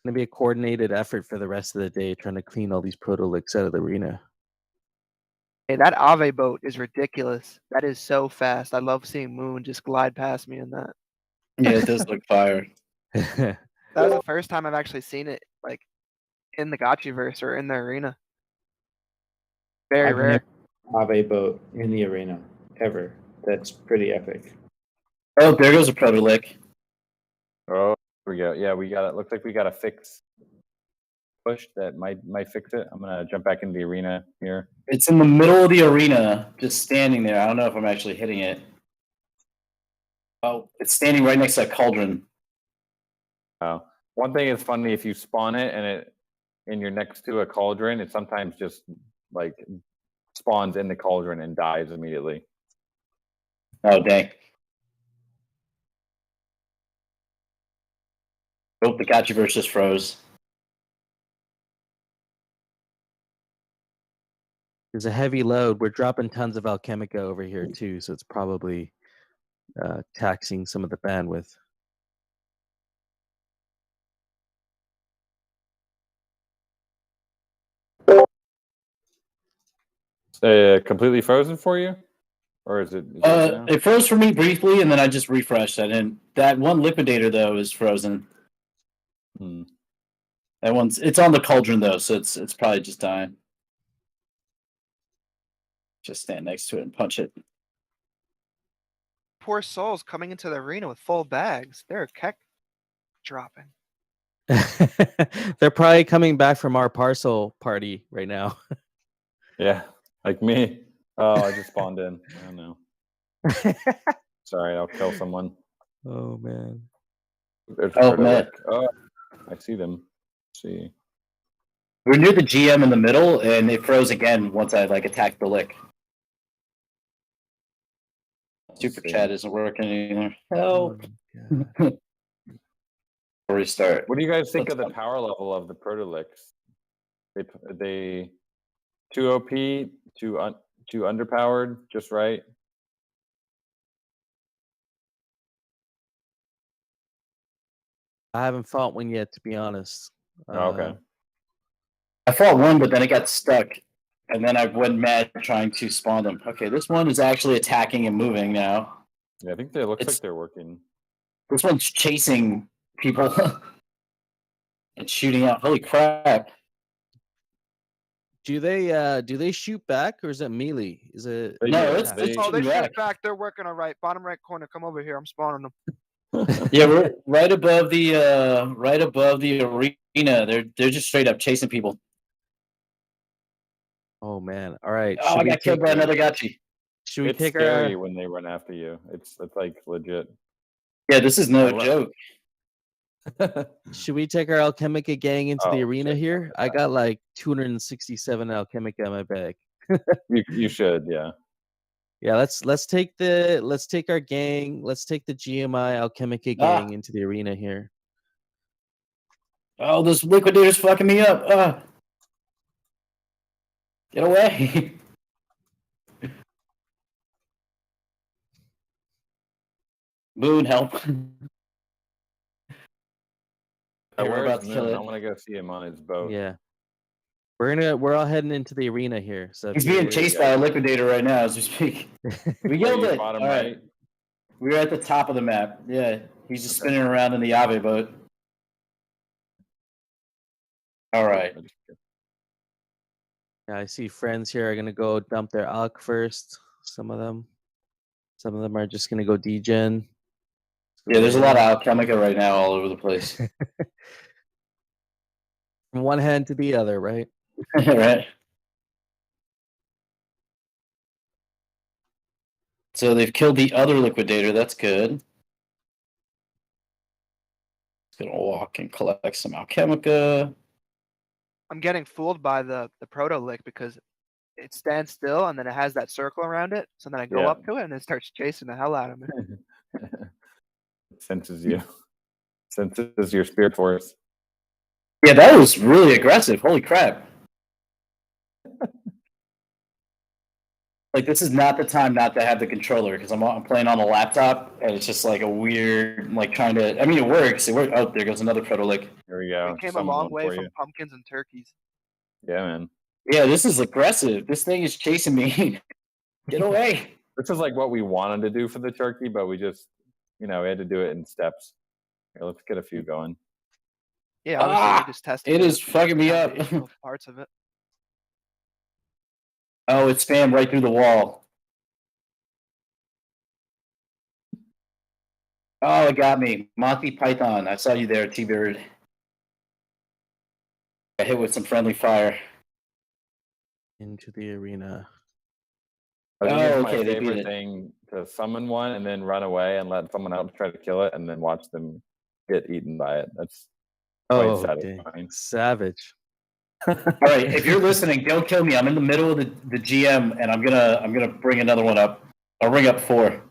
gonna be a coordinated effort for the rest of the day trying to clean all these proto-licks out of the arena. Hey, that Aave boat is ridiculous. That is so fast. I love seeing Moon just glide past me in that. Yeah, it does look fire. That was the first time I've actually seen it like in the Gotchiverse or in the arena. Very I've rare. never have a boat in the arena ever. That's pretty epic. Oh, there goes a proto-lick. Oh, here we go. Yeah, we got it. Looks like we got a fix push that might fix it. I'm gonna jump back into the arena here. It's in the middle of the arena, just standing there. I don't know if I'm actually hitting it. Oh, it's standing right next to that cauldron. Oh, one thing is funny, if you spawn it and you're next to a cauldron, it sometimes just like spawns in the cauldron and dies immediately. Oh, dang. Oh, the Gotchiverse just froze. There's a heavy load. We're dropping tons of Alchemica over here too, so it's probably taxing some of the bandwidth. Completely frozen for you, or is it? It froze for me briefly, and then I just refreshed it. And that one liquidator though is frozen. That it's on the cauldron though, so it's probably just dying. Just stand next to it and punch it. Poor souls coming into the arena with full bags. They're keck dropping. They're probably coming back from our parcel party right now. Yeah, like me. Oh, I just spawned in. I don't know. Sorry, I'll kill someone. Oh man. There's Oh, Proto man. Lick. Oh, I see them. Let's see. We're near the GM in the middle, and it froze again once I like attacked the lick. Super see. chat isn't working anymore. Oh, Help. God. Restart. What do you guys think of the power level of the Proto Licks? They too OP, too underpowered, just right. I haven't fought one yet, to be honest. Oh, okay. I fought one, but then it got stuck, and then I went mad trying to spawn them. Okay, this one is actually attacking and moving now. Yeah, I think it looks It's- like they're working. This one's chasing people and shooting out. Holy crap! Do they shoot back or is it melee? Is it They No, do. it's They- Oh, they shooting shoot back. back. They're working all right. Bottom right corner. Come over here. I'm spawning them. Yeah, we're right above the arena. They're just straight up chasing people. Oh man. All right. Oh, I got killed by another Gotchi. Should we It's take scary our when they run after you. It's like legit. Yeah, this is no I love- joke. should we take our Alchemica gang into the Oh, arena shit, here? I got like 267 Alchemica in my bag. You should, yeah. Yeah, let's take our gang, let's take the GMI Alchemica gang into the arena here. Oh, this liquidator's fucking me up. Get away. Moon, help. Hey, we're where's about to kill Moon? it. I want to go see him on his boat. Yeah. We're all heading into the arena here. So if He's you're- being chased by a liquidator right now as we speak. We Where killed you it. bottom All right. right? We're at the top of the map. Yeah, he's just spinning around in the Aave boat. All right. Yeah, I see friends here are gonna go dump their Alch first. Some of them are just gonna go degen. Yeah, there's a lot of Alchemica right now all over the place. From one hand to the other, right? Right. So they've killed the other liquidator. That's good. It's gonna walk and collect some Alchemica. I'm getting fooled by the proto lick because it stands still and then it has that circle around it. So then I go Yeah. up to it and it starts chasing the hell out of me. Senses you. Senses your spirit force. Yeah, that was really aggressive. Holy crap. Like, this is not the time not to have the controller because I'm playing on a laptop and it's just like a weird, like trying to. I mean, it works. It works. Oh, there goes another proto lick. Here we go. We came a Summon long one way for from you. pumpkins and turkeys. Yeah, man. Yeah, this is aggressive. This thing is chasing me. Get away. This is like what we wanted to do for the turkey, but we just, we had to do it in steps. Here, let's get a few going. Yeah, obviously we just tested. It the is fucking me up. foundational parts of it. Oh, it spammed right through the wall. Oh, it got me. Monty Python. I saw you there, T-Bird. I hit with some friendly fire. Into the arena. I think Oh, it's okay, my they beat favorite it. thing to summon one and then run away and let someone else try to kill it and then watch them get eaten by it. That's quite Oh, dang. satisfying. Savage. All right, if you're listening, don't kill me. I'm in the middle of the GM, and I'm gonna bring another one up. I'll bring up 4.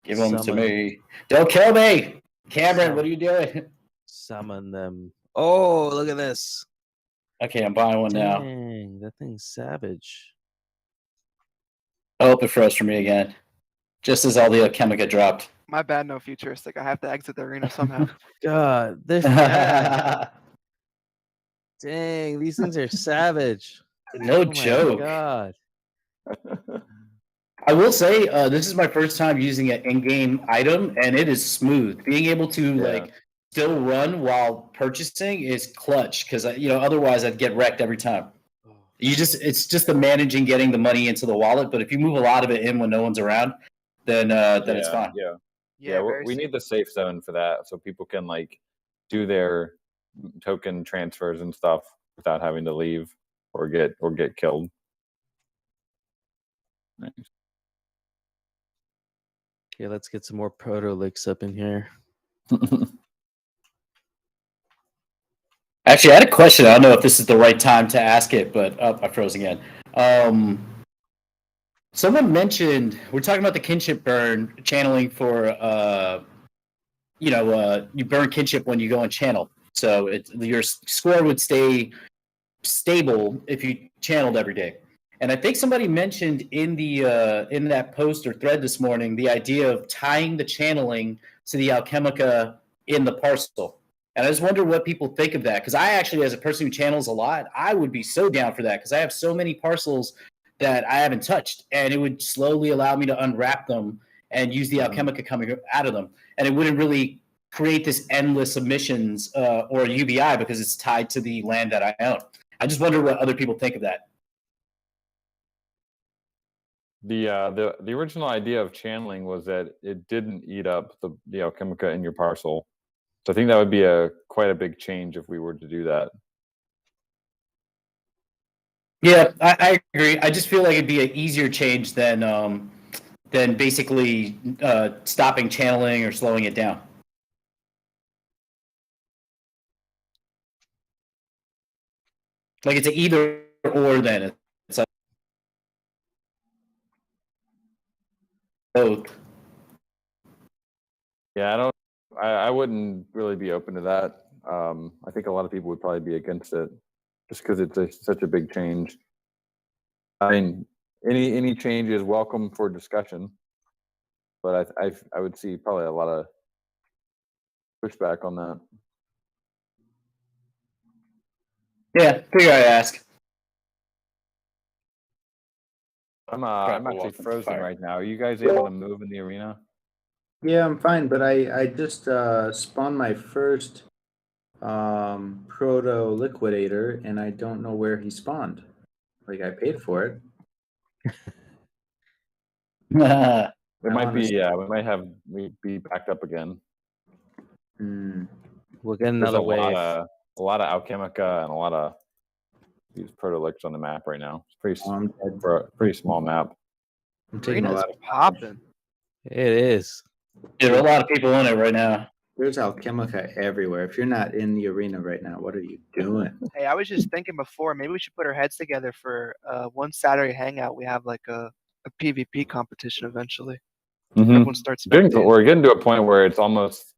Give them to Summon. me. Don't kill me, Cameron. Summon. What are you doing? Summon them. Oh, look at this. Okay, I'm buying one now. Dang, that thing's savage. I hope it froze for me again, just as all the Alchemica dropped. My bad, no futuristic. I have to exit the arena somehow. God, they're fat. Dang, these things are savage. No Oh my joke. God. I will say, this is my first time using an in-game item, and it is smooth. Being able to like still run while purchasing is clutch because otherwise I'd get wrecked every time. It's just the managing getting the money into the wallet. But if you move a lot of it in when no one's around, then it's fine. Yeah, very we safe. need the safe zone for that so people can like do their token transfers and stuff without having to leave or get killed. Nice. Okay, let's get some more proto-licks up in here. Actually, I had a question. I don't know if this is the right time to ask it, but I froze again. Someone mentioned we're talking about the kinship burn channeling for you burn kinship when you go and channel, so your score would stay stable if you channeled every day. And I think somebody mentioned in the in that post or thread this morning the idea of tying the channeling to the Alchemica in the parcel. And I just wonder what people think of that, because I actually, as a person who channels a lot, I would be so down for that, because I have so many parcels that I haven't touched, and it would slowly allow me to unwrap them and use the Alchemica coming out of them, and it wouldn't really create this endless submissions or UBI because it's tied to the land that I own. I just wonder what other people think of that. The original idea of channeling was that it didn't eat up the Alchemica in your parcel. So I think that would be quite a big change if we were to do that. Yeah, I agree. I just feel like it'd be an easier change than basically stopping channeling or slowing it down. Like it's an either or then. It's like both. Yeah, I wouldn't really be open to that. I think a lot of people would probably be against it, just because it's such a big change. I mean, any change is welcome for discussion, but I would see probably a lot of pushback on that. Yeah, figure I'd ask. I'm Probably actually welcome to frozen fire. right now. Are you guys able to move in the arena? Yeah, I'm fine, but I just spawned my first proto liquidator, and I don't know where he spawned. Like I paid for it. It might be, yeah. We be backed up again. We'll get There's another wave. a lot of Alchemica and a lot of these protoliths on the map right now. It's pretty small map. I'm taking a Arena's lot of popping. It is. There are a lot of people in it right now. There's Alchemica everywhere. If you're not in the arena right now, what are you doing? Hey, I was just thinking before, maybe we should put our heads together for one Saturday hangout. We have like a PvP competition eventually. Everyone starts spectating. We're getting to a point where it's almost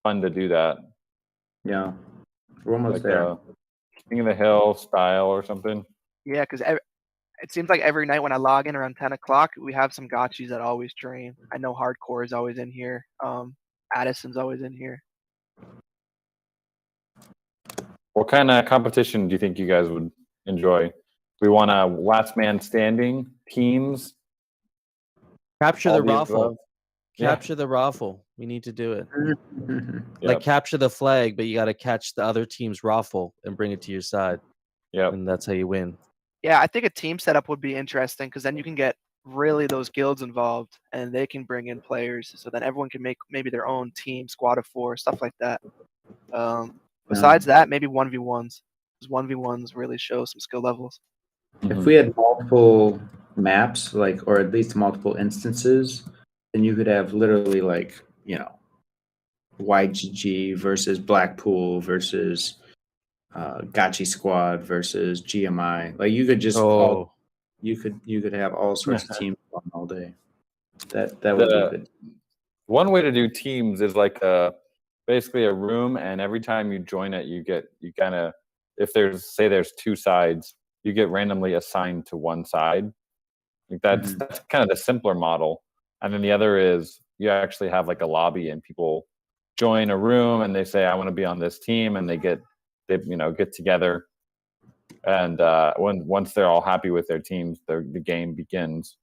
fun to do that. Yeah, we're almost Like there. King of the Hill style or something. Yeah, because it seems like every night when I log in around 10 o'clock, we have some gotchis that always drain. I know Hardcore is always in here. Addison's always in here. What kind of competition do you think you guys would enjoy? We want a last man standing, teams. Capture all the the raffle. above? Yeah. Capture the raffle. We need to do it. Like Yep. capture the flag, but you got to catch the other team's raffle and bring it to your side. Yep. And that's how you win. Yeah, I think a team setup would be interesting because then you can get really those guilds involved and they can bring in players. So then everyone can make maybe their own team, squad of 4, stuff like that. Besides that, maybe 1v1s. Because 1v1s really show some skill levels. If we had multiple maps, like, or at least multiple instances, then you could have literally like, YGG versus Blackpool versus Gotchi Squad versus GMI. Like you could just you could have all sorts of teams on all day. That would be good. One way to do teams is like basically a room, and every time you join it, you kind of, if there's 2 sides, you get randomly assigned to one side. Like that's kind of the simpler model. And then the other is you actually have like a lobby, and people join a room and they say, I want to be on this team, and they get together. And once they're all happy with their teams, the game begins.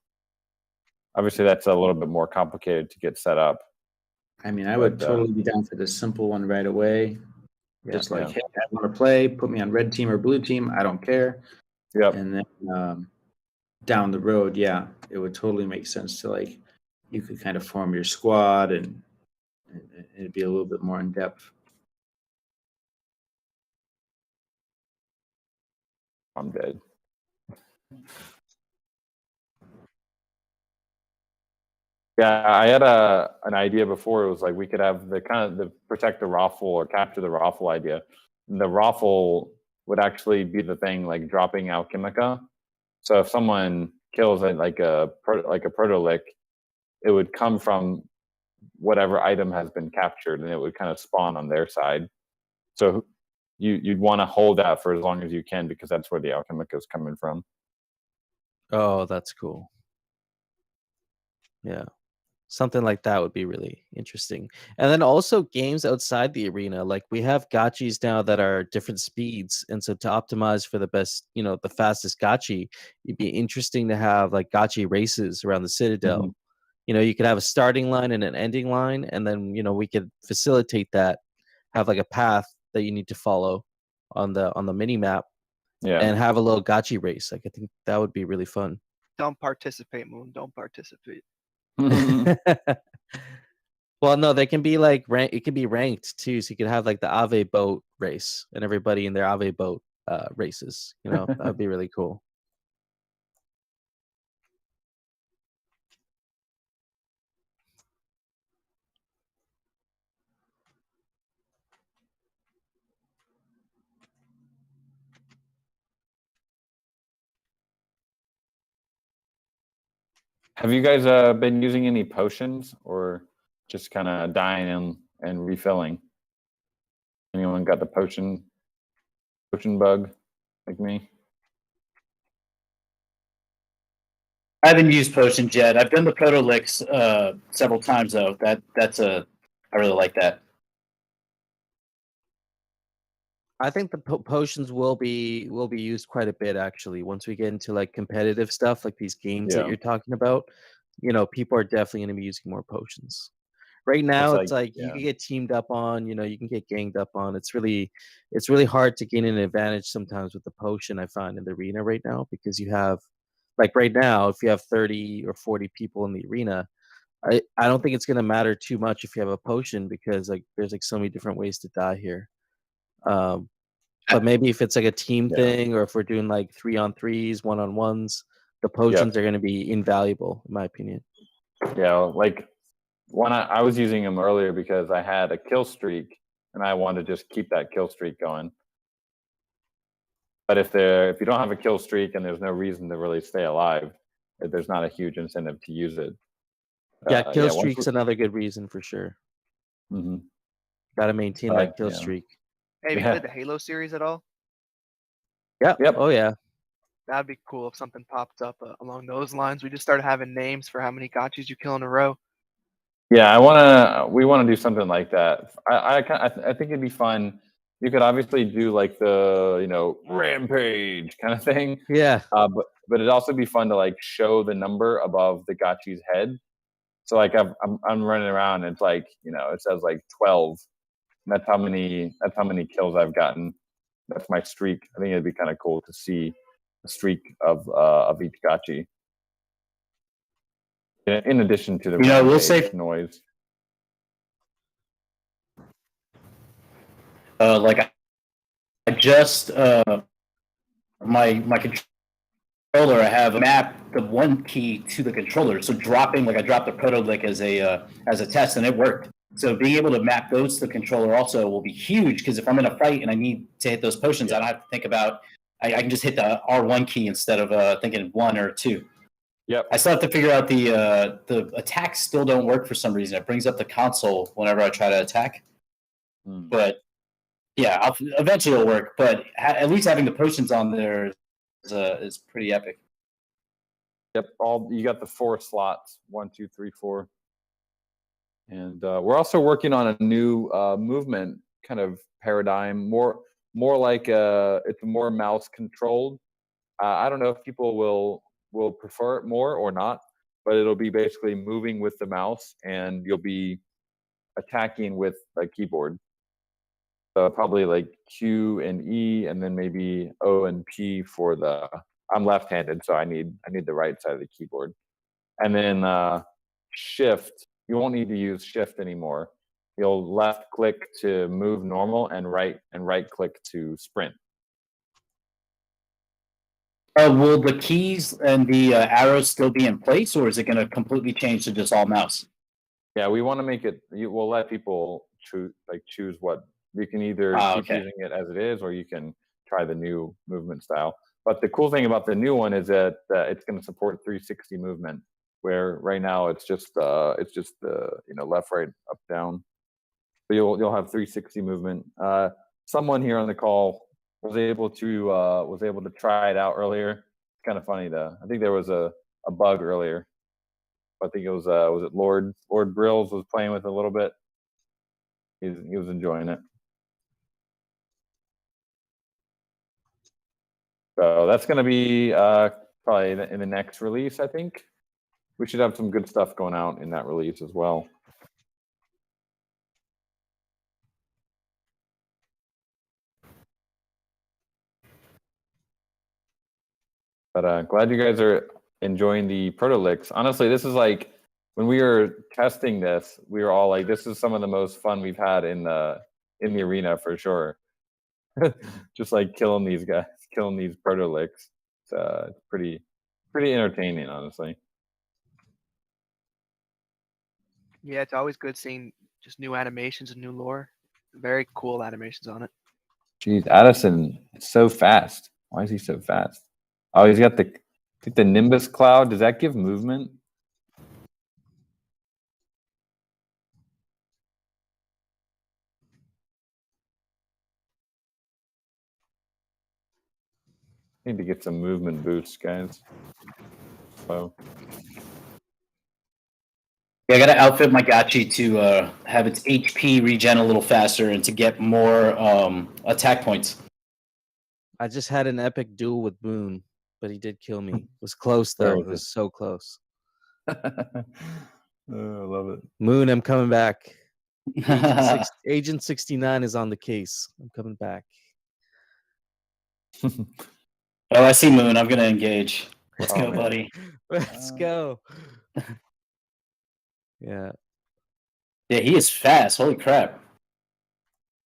Obviously, that's a little bit more complicated to get set up. I mean, I would totally be down for the simple one right away. Just hey, I want to play. Put me on red team or blue team. I don't care. Yep. And then down the road, yeah, it would totally make sense to you could kind of form your squad and it'd be a little bit more in depth. I'm dead. Yeah, Yeah, I had an idea before. It was like we could have the kind of the protect the raffle or capture the raffle idea. And the raffle would actually be the thing like dropping Alchemica. So if someone kills it like a protolic, it would come from whatever item has been captured, and it would kind of spawn on their side. So you'd want to hold that for as long as you can because that's where the Alchemica is coming from. Oh, that's cool. Yeah. Something like that would be really interesting. And then also games outside the arena. Like we have gotchis now that are different speeds. And so to optimize for the best, the fastest gotchi, it'd be interesting to have like gotchi races around the Citadel. Mhm. You could have a starting line and an ending line, and then we could facilitate that, have like a path that you need to follow on the mini map, Yeah. and have a little gotchi race. Like I think that would be really fun. Don't participate, Moon. Don't participate. Well, no, they can be like it can be ranked too. So you could have like the Aave boat race and everybody in their Aave boat races. That would be really cool. Have you guys been using any potions or just kind of dying and refilling? Anyone got the potion bug like me? I haven't used potions yet. I've done the protolix several times though. I really like that. I think the potions will be used quite a bit actually. Once we get into like competitive stuff, like these games that Yeah. you're talking about, people are definitely going to be using more potions. Right now, It's it's like like you yeah. can get teamed up on, you can get ganged up on. It's really hard to gain an advantage sometimes with the potion. I find in the arena right now because you have, like right now, if you have 30 or 40 people in the arena, I don't think it's gonna matter too much if you have a potion because like there's like so many different ways to die here. But maybe if it's like a team Yeah. thing or if we're doing like 3-on-3s, 1-on-1s, the potions are gonna be invaluable in my opinion. Yeah, like when I was using them earlier because I had a kill streak and I wanted to just keep that kill streak going. But if you don't have a kill streak and there's no reason to really stay alive, there's not a huge incentive to use it. Yeah, kill streak's another good reason for sure. Mm-hmm. Got to maintain that kill yeah. streak. Hey, have you Yeah. played the Halo series at all? Yep. Yep. Oh yeah. That'd be cool if something popped up along those lines. We just started having names for how many gotchis you kill in a row. Yeah, we want to do something like that. I think it'd be fun. You could obviously do like the rampage kind of thing. Yeah. But it'd also be fun to like show the number above the gotchi's head. So like I'm running around and it's like it says like 12. And that's how many kills I've gotten. That's my streak. I think it'd be kind of cool to see the streak of each gotchi. In addition to the we'll say noise. Like I just my controller, I have mapped the one key to the controller. So dropping, like I dropped the protolic as a test, and it worked. So being able to map those to the controller also will be huge because if I'm in a fight and I need to hit those potions, I don't have to think about. I can just hit the R1 key instead of thinking 1 or 2. Yep. I still have to figure out the attacks still don't work for some reason. It brings up the console whenever I try to attack. But yeah, eventually it'll work. But at least having the potions on there is pretty epic. Yep. You got the 4 slots: 1, 2, 3, 4. And we're also working on a new movement kind of paradigm, more like it's more mouse controlled. I don't know if people will prefer it more or not, but it'll be basically moving with the mouse, and you'll be attacking with a keyboard. So probably like Q and E, and then maybe O and P for the. I'm left-handed, so I need the right side of the keyboard, and then Shift. You won't need to use Shift anymore. You'll left click to move normal, and right click to sprint. Will the keys and the arrows still be in place, or is it going to completely change to just all mouse? Yeah, we want to make it. We'll let people choose what you can either keep Okay. using it as it is, or you can try the new movement style. But the cool thing about the new one is that it's going to support 360 movement, where right now it's just left, right, up, down. But you'll have 360 movement. Someone here on the call was able to try it out earlier. It's kind of funny though. I think there was a bug earlier. I think it was it Lord Brills was playing with it a little bit. He was enjoying it. So that's going to be probably in the next release. I think we should have some good stuff going out in that release as well. But glad you guys are enjoying the Protolix. Honestly, this is like when we were testing this, we were all like, "This is some of the most fun we've had in the arena for sure." Just like killing these guys, killing these Protolix. It's pretty entertaining, honestly. Yeah, it's always good seeing just new animations and new lore. Very cool animations on it. Jeez, Addison is so fast. Why is he so fast? Oh, he's got the Nimbus cloud. Does that give movement? Need to get some movement boosts, guys. So Yeah, I got to outfit my Gotchi to have its HP regen a little faster and to get more attack points. I just had an epic duel with Boone, but he did kill me. It was close Where though. was It was so close. I love it. Moon, I'm coming back. Agent 69 is on the case. I'm coming back. Oh, I see Moon. I'm gonna engage. Let's go, man. buddy. Let's go. Yeah. Yeah, he is fast. Holy crap.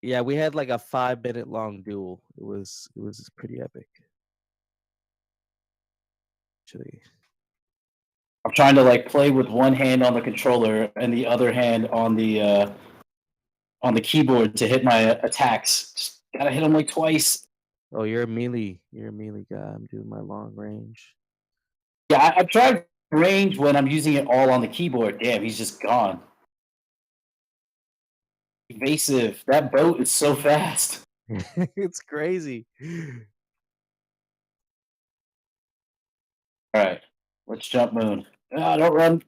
Yeah, we had like a 5-minute long duel. It was pretty epic. Actually. I'm trying to like play with one hand on the controller and the other hand on the keyboard to hit my attacks. Just gotta hit him like twice. Oh, you're a melee guy. I'm doing my long range. Yeah, I tried range when I'm using it all on the keyboard. Damn, he's just gone. Evasive. That boat is so fast. It's crazy. All right, let's jump Moon. Oh, don't run.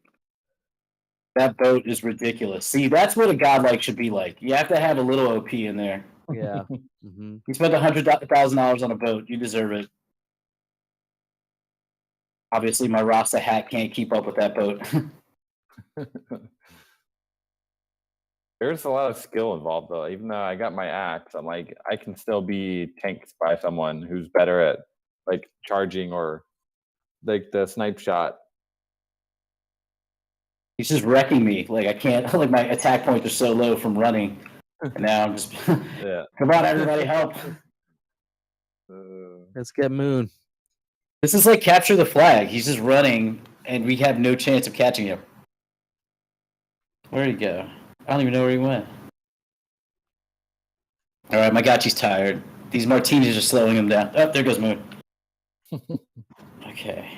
That boat is ridiculous. See, that's what a godlike should be like. You have to have a little OP in there. Yeah. Mm-hmm. You spent $100,000 on a boat. You deserve it. Obviously, my Rasta hat can't keep up with that boat. There's a lot of skill involved, though. Even though I got my axe, I'm like, I can still be tanked by someone who's better at like charging or like the snipe shot. He's just wrecking me. Like I can't. Like my attack points are so low from running. And now I'm just. Yeah. Come on, everybody, help! Let's get Moon. This is like capture the flag. He's just running, and we have no chance of catching him. Where'd he go? I don't even know where he went. All right, my Gotchi's tired. These martinis are slowing him down. Oh, there goes Moon. Okay.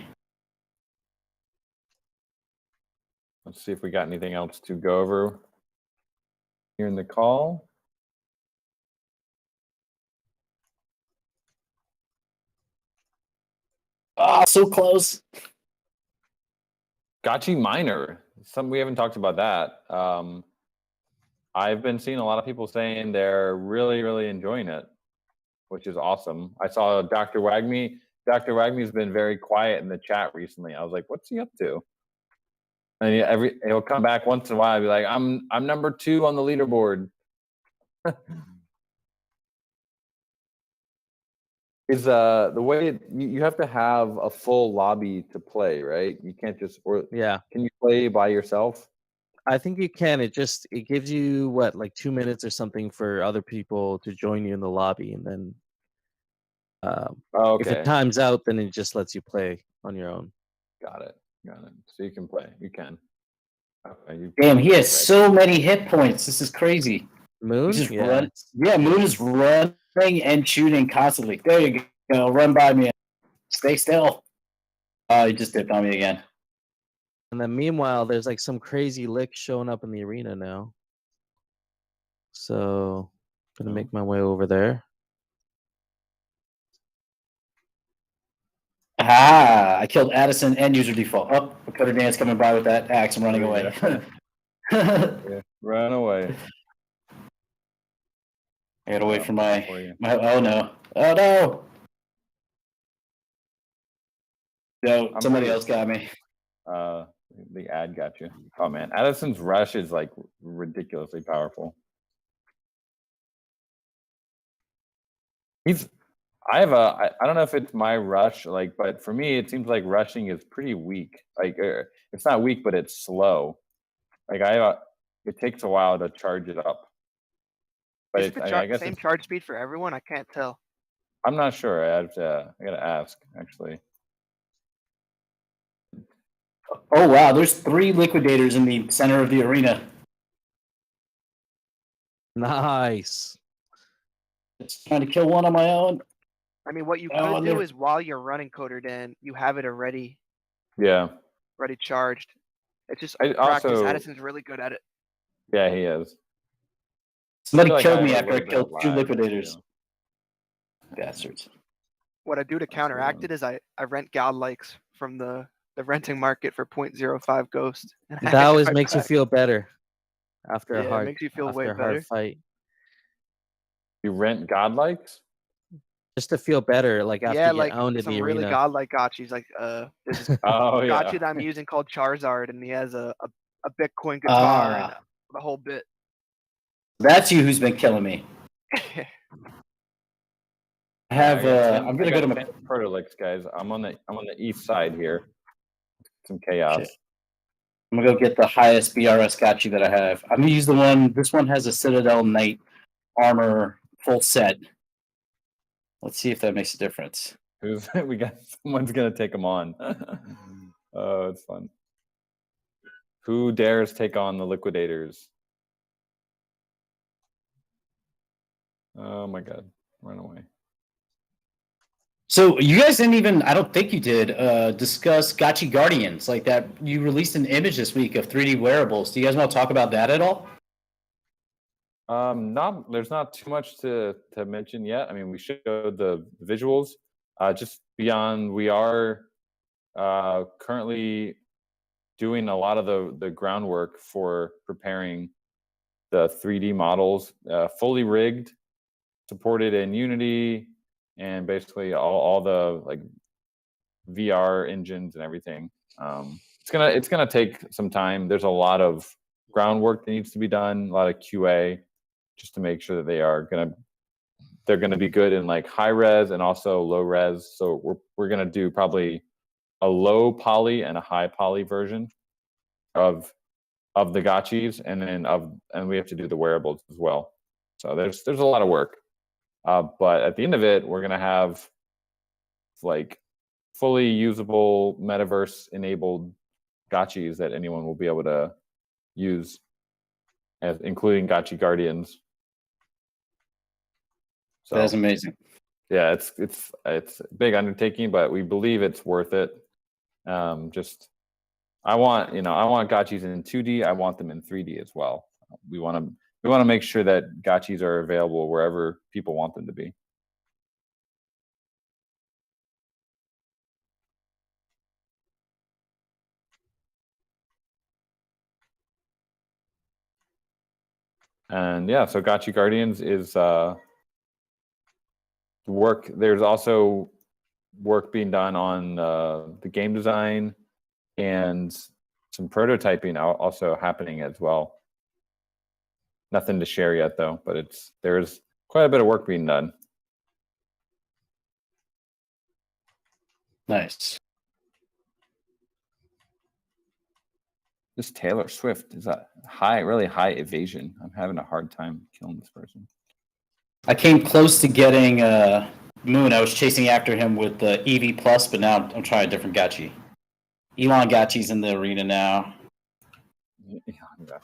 Let's see if we got anything else to go over here in the call. Ah, so close. Gotchi Minor. We haven't talked about that. I've been seeing a lot of people saying they're really, really enjoying it, which is awesome. I saw Dr. Wagme. Dr. Wagme's been very quiet in the chat recently. I was like, what's he up to? And he'll come back once in a while and be like, I'm number 2 on the leaderboard. Is the way you have to have a full lobby to play, right? You can't just Yeah. Can you play by yourself? I think you can. It gives you like 2 minutes or something for other people to join you in the lobby, and then Oh, If okay. it times out, then it just lets you play on your own. Got it. So you can play. You can. Okay, Damn, he has so many hit points. This is crazy. Moon? He's just Yeah. Moon is running and shooting constantly. There you go. Run by me. Stay still. He just dipped on me again. And then meanwhile, there's like some crazy lick showing up in the arena now. So gonna make my way over there. Ah, I killed Addison and user default. Oh, Dakota Dan's coming by with that axe. I'm running away. Yeah, run away. I gotta wait for my. Oh no! Oh no! No, somebody else got me. The ad got you. Oh man, Addison's rush is like ridiculously powerful. I don't know if it's my rush, like, but for me, it seems like rushing is pretty weak. Like, it's not weak, but it's slow. Like, it takes a while to charge it up. But Is the I guess same charge speed for everyone? I can't tell. I'm not sure. I gotta ask actually. Oh wow, there's 3 liquidators in the center of the arena. Nice. Just trying to kill one on my own. I mean, what you could do is while you're running Coder Dan, you have it already. Yeah. Ready charged. It's just I practice. also- Addison's really good at it. Yeah, he is. Somebody killed me after I killed 2 liquidators. Bastards. What I do to counteract it is I rent godlikes from the renting market for 0.05 ghost. That always makes you feel better after a Yeah, it hard makes you feel way hard better. fight. You rent godlikes? Just to feel better, like after Yeah, you like get owned in some the really arena. godlike gotchis. Like this is Oh yeah. gotcha that I'm using called Charizard, and he has a Bitcoin guitar and the whole bit. That's you who's been killing me. I have. I'm gonna go to my Protolix, guys. I'm on the east side here. Some chaos. Shit. I'm gonna go get the highest BRS gotcha that I have. I'm gonna use the one. This one has a Citadel Knight armor full set. Let's see if that makes a difference. We got someone's gonna take them on. Oh, it's fun. Who dares take on the liquidators? Oh my god, run away. So you guys didn't even, I don't think you did, discuss Gotchi Guardians like that. You released an image this week of 3D wearables. Do you guys want to talk about that at all? There's not too much to mention yet. I mean, we showed the visuals. Just beyond, we are currently doing a lot of the groundwork for preparing the 3D models, fully rigged, supported in Unity, and basically all the like VR engines and everything. It's gonna take some time. There's a lot of groundwork that needs to be done, a lot of QA, just to make sure that they're gonna be good in like high res and also low res. So we're gonna do probably a low poly and a high poly version of the gotchis, and we have to do the wearables as well. So there's a lot of work. But at the end of it, we're gonna have like fully usable metaverse enabled gotchis that anyone will be able to use, including Gotchi Guardians. So That's amazing. Yeah, it's a big undertaking, but we believe it's worth it. I want gotchis in 2D. I want them in 3D as well. We want to make sure that gotchis are available wherever people want them to be. And yeah, so Gotchi Guardians is work. There's also work being done on the game design and some prototyping also happening as well. Nothing to share yet though, but there's quite a bit of work being done. Nice. This Taylor Swift is a really high evasion. I'm having a hard time killing this person. I came close to getting Moon, I was chasing after him with the EV Plus, but now I'm trying a different Gotchi. Elon Gotchi's in the arena now. Yeah.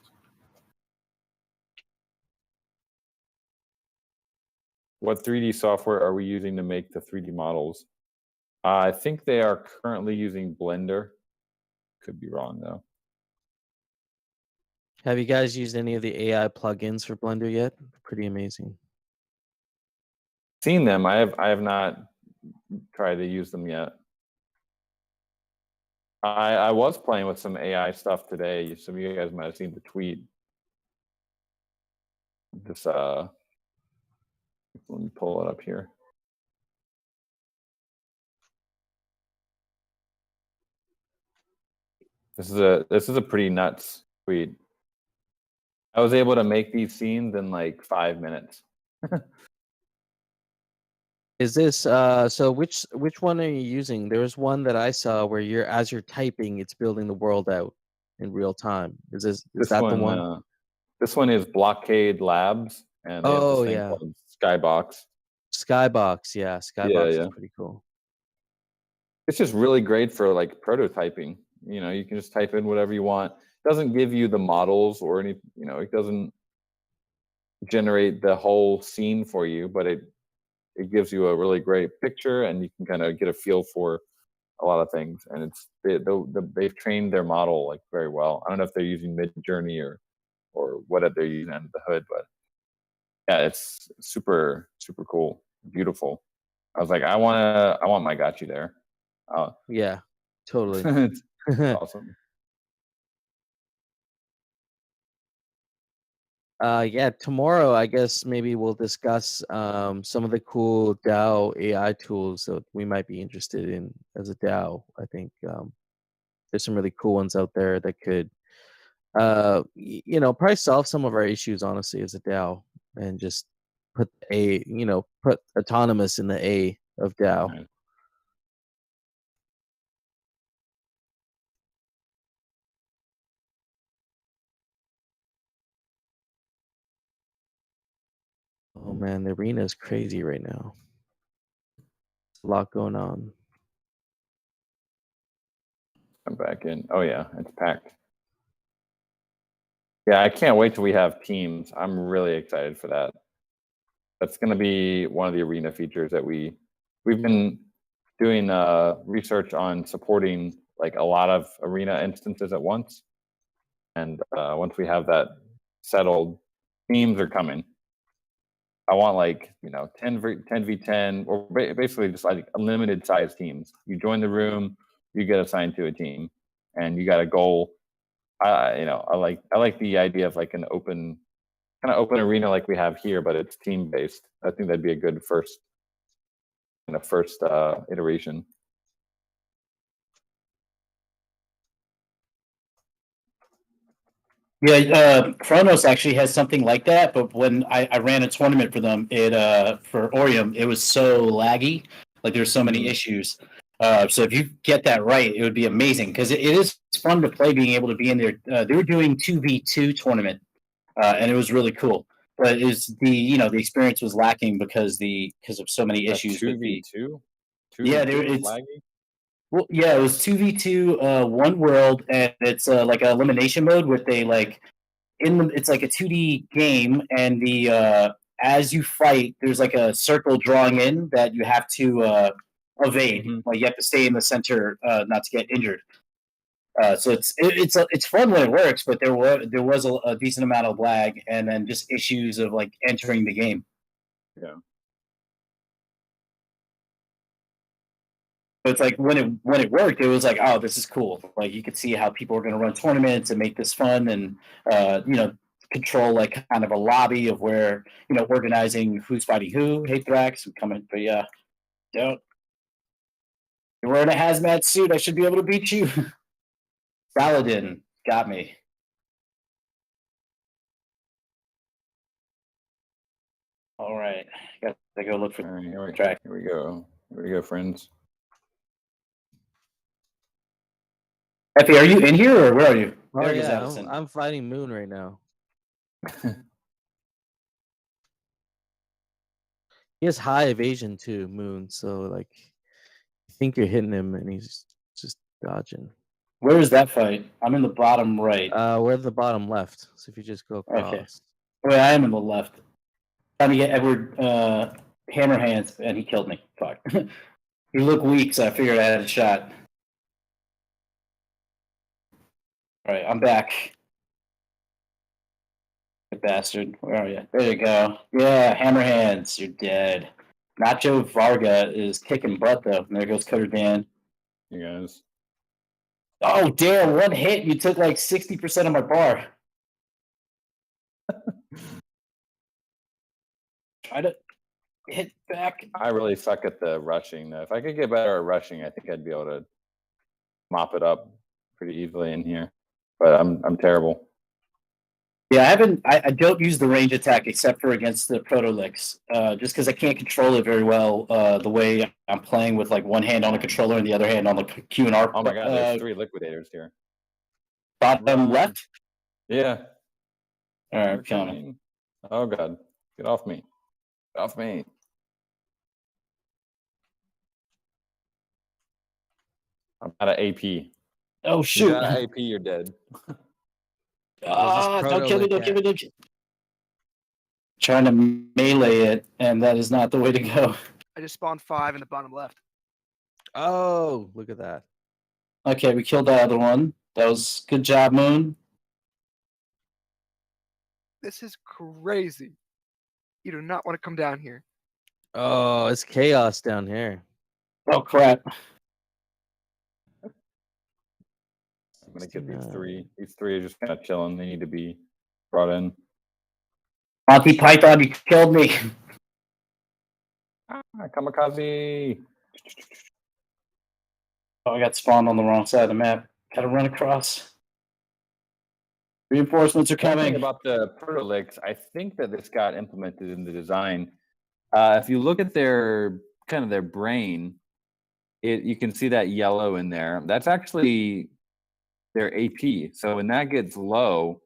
What 3D software are we using to make the 3D models? I think they are currently using Blender. Could be wrong though. Have you guys used any of the AI plugins for Blender yet? Pretty amazing. Seen them. I have not tried to use them yet. I was playing with some AI stuff today. Some of you guys might have seen the tweet. This let me pull it up here. This is a pretty nuts tweet. I was able to make these scenes in like 5 minutes. Is this so which one are you using? There was one that I saw where as you're typing, it's building the world out in real time. Is that the one? This one is Blockade Labs, and they have this thing called Skybox. Skybox, yeah. Skybox is pretty cool. It's just really great for like prototyping. You know, you can just type in whatever you want. It doesn't give you the models or any, you know, it doesn't generate the whole scene for you, but it gives you a really great picture, and you can kind of get a feel for a lot of things. And they've trained their model like very well. I don't know if they're using Midjourney or what they're using under the hood, but yeah, it's super cool, beautiful. I was like, I want my Gotchi there. Yeah, totally. It's awesome. Yeah, tomorrow I guess maybe we'll discuss some of the cool DAO AI tools that we might be interested in as a DAO. I think there's some really cool ones out there that could probably solve some of our issues honestly as a DAO, and just put put autonomous in the A of DAO. Right. Oh man, the arena is crazy right now. There's a lot going on. I'm back in. Oh yeah, it's packed. Yeah, I can't wait till we have teams. I'm really excited for that. That's going to be one of the arena features that we've been doing research on supporting like a lot of arena instances at once. And once we have that settled, teams are coming. I want like 10v10 or basically just like unlimited size teams. You join the room, you get assigned to a team, and you got a goal. I like the idea of like an open arena like we have here, but it's team based. I think that'd be a good first iteration. Yeah, Chronos actually has something like that, but when I ran a tournament for them, for Orium, it was so laggy. Like there's so many issues. So if you get that right, it would be amazing because it is fun to play. Being able to be in there, they were doing 2v2 tournament, and it was really cool. But the experience was lacking because of so many issues with the 2v2. Yeah, it's laggy. Well, yeah, it was 2v2, one world, and it's like an elimination mode with it's like a 2D game, and as you fight, there's like a circle drawing in that you have to evade. Like you have to stay in the center not to get injured. So it's fun when it works, but there was a decent amount of lag, and then just issues of like entering the game. Yeah. So it's like when it worked, it was like, oh, this is cool. Like you could see how people are going to run tournaments and make this fun, and control like kind of a lobby of where organizing who's fighting who. Hey Thrax, I'm coming, but yeah, don't. You're wearing a hazmat suit. I should be able to beat you. Saladin got me. All right, gotta go look for the track. Here we go, friends. Effie, are you in here or where are you? Oh yeah, I'm fighting Moon right now. He has high evasion too, Moon. So like, you think you're hitting him, and he's just dodging. Where is that fight? I'm in the bottom right. We're at the bottom left. So if you just go across. Okay. Wait, I am in the left. Trying to get Edward hammer hands, and he killed me. Fuck. He looked weak, so I figured I had a shot. All right, I'm back. You bastard. Where are you? There you go. Yeah, hammer hands. You're dead. Nacho Varga is kicking butt, though. And there goes Cutter Dan. You guys. Oh, damn. One hit. You took like 60% of my bar. Try to hit back. I really suck at the rushing. If I could get better at rushing, I think I'd be able to mop it up pretty easily in here. But I'm terrible. Yeah, I don't use the range attack except for against the Protolix, just because I can't control it very well the way I'm playing with like one hand on the controller and the other hand on the Q and R. Oh my god, there's 3 liquidators here. Bottom left? Yeah. All right, coming. Oh god, get off me. Get off me. I'm out of AP. Oh shoot. You're out of AP, you're dead. Don't kill me, don't kill me, don't kill me. Trying to melee it, and that is not the way to go. I just spawned 5 in the bottom left. Oh, look at that. Okay, we killed the other one. That was good job, Moon. This is crazy. You do not want to come down here. Oh, it's chaos down here. Oh crap. I'm gonna get these 3. These 3 are just kind of chilling. They need to be brought in. Monty Python, you killed me. Kamikaze. Oh, I got spawned on the wrong side of the map. Gotta run across. Reinforcements are One thing coming. about the Protolix, I think that this got implemented in the design. If you look at their kind of their brain, you can see that yellow in there. That's actually their AP. So when that gets low,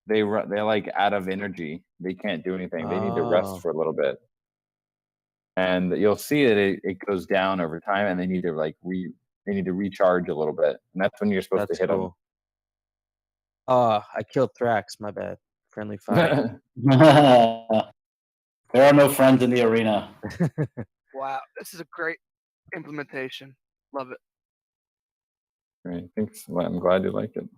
they're like out of energy. They can't do anything. They need to rest for a little bit. And you'll see it goes down over time, and they need to they need to recharge a little bit, and that's when you're supposed to hit them. Oh, I killed Thrax. My bad. Friendly fire. There are no friends in the arena. Wow, this is a great implementation. Love it. Great, thanks. Well, I'm glad you liked it.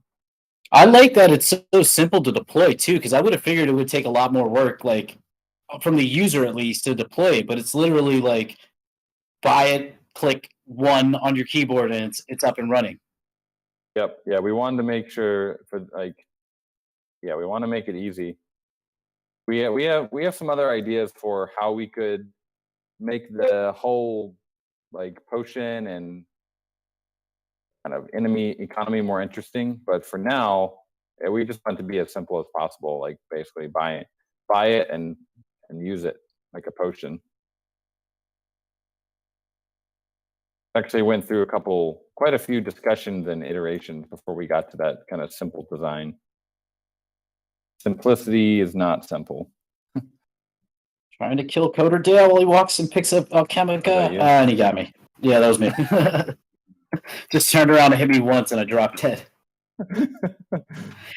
I like that it's so simple to deploy too, because I would have figured it would take a lot more work, like from the user at least, to deploy. But it's literally like buy it, click 1 on your keyboard, and it's up and running. Yep. Yeah, we wanted to make sure we want to make it easy. We have some other ideas for how we could make the whole like potion and kind of enemy economy more interesting. But for now, we just want it to be as simple as possible. Like basically buy it and use it like a potion. Actually went through quite a few discussions and iterations before we got to that kind of simple design. Simplicity is not simple. Trying to kill Coder Dale while he walks and picks up Alchemica. And he got me. Yeah, that was me. Just turned around and hit me once, and I dropped dead. And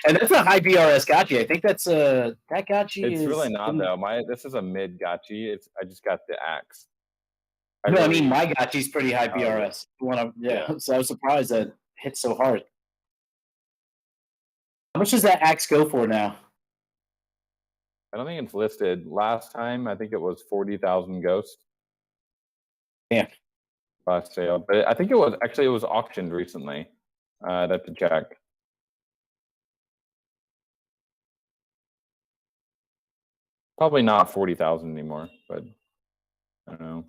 that's a high BRS Gotchi. I think that's that Gotchi. It's really not though. This is a mid Gotchi. I just got the axe. I mean my Gotchi's pretty high BRS. So I was surprised that it hit so hard. How much does that axe go for now? I don't think it's listed. Last time I think it was 40,000 ghosts. Yeah. Last sale, but I think it was auctioned recently. I'd have to check. Probably not 40,000 anymore, but I don't know.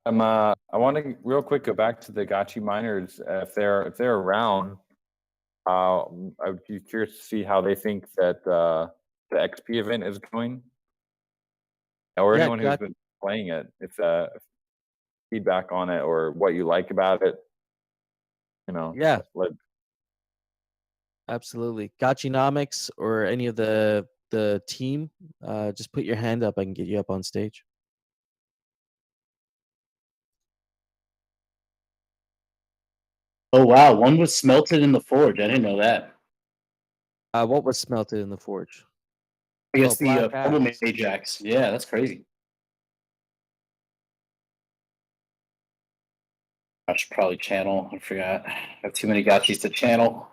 I want to real quick go back to the Gotchi miners. If they're around, I would be curious to see how they think that the XP event is going. Or anyone who's been playing it. If feedback on it or what you like about it, Yeah. like Absolutely. Gotchinomics or any of the team, just put your hand up. I can get you up on stage. Oh wow, one was smelted in the forge. I didn't know that. What was smelted in the forge? I guess Oh, the black Pummel axe. Mage axe. Yeah, that's crazy. I should probably channel. I forgot. I have too many gotchis to channel.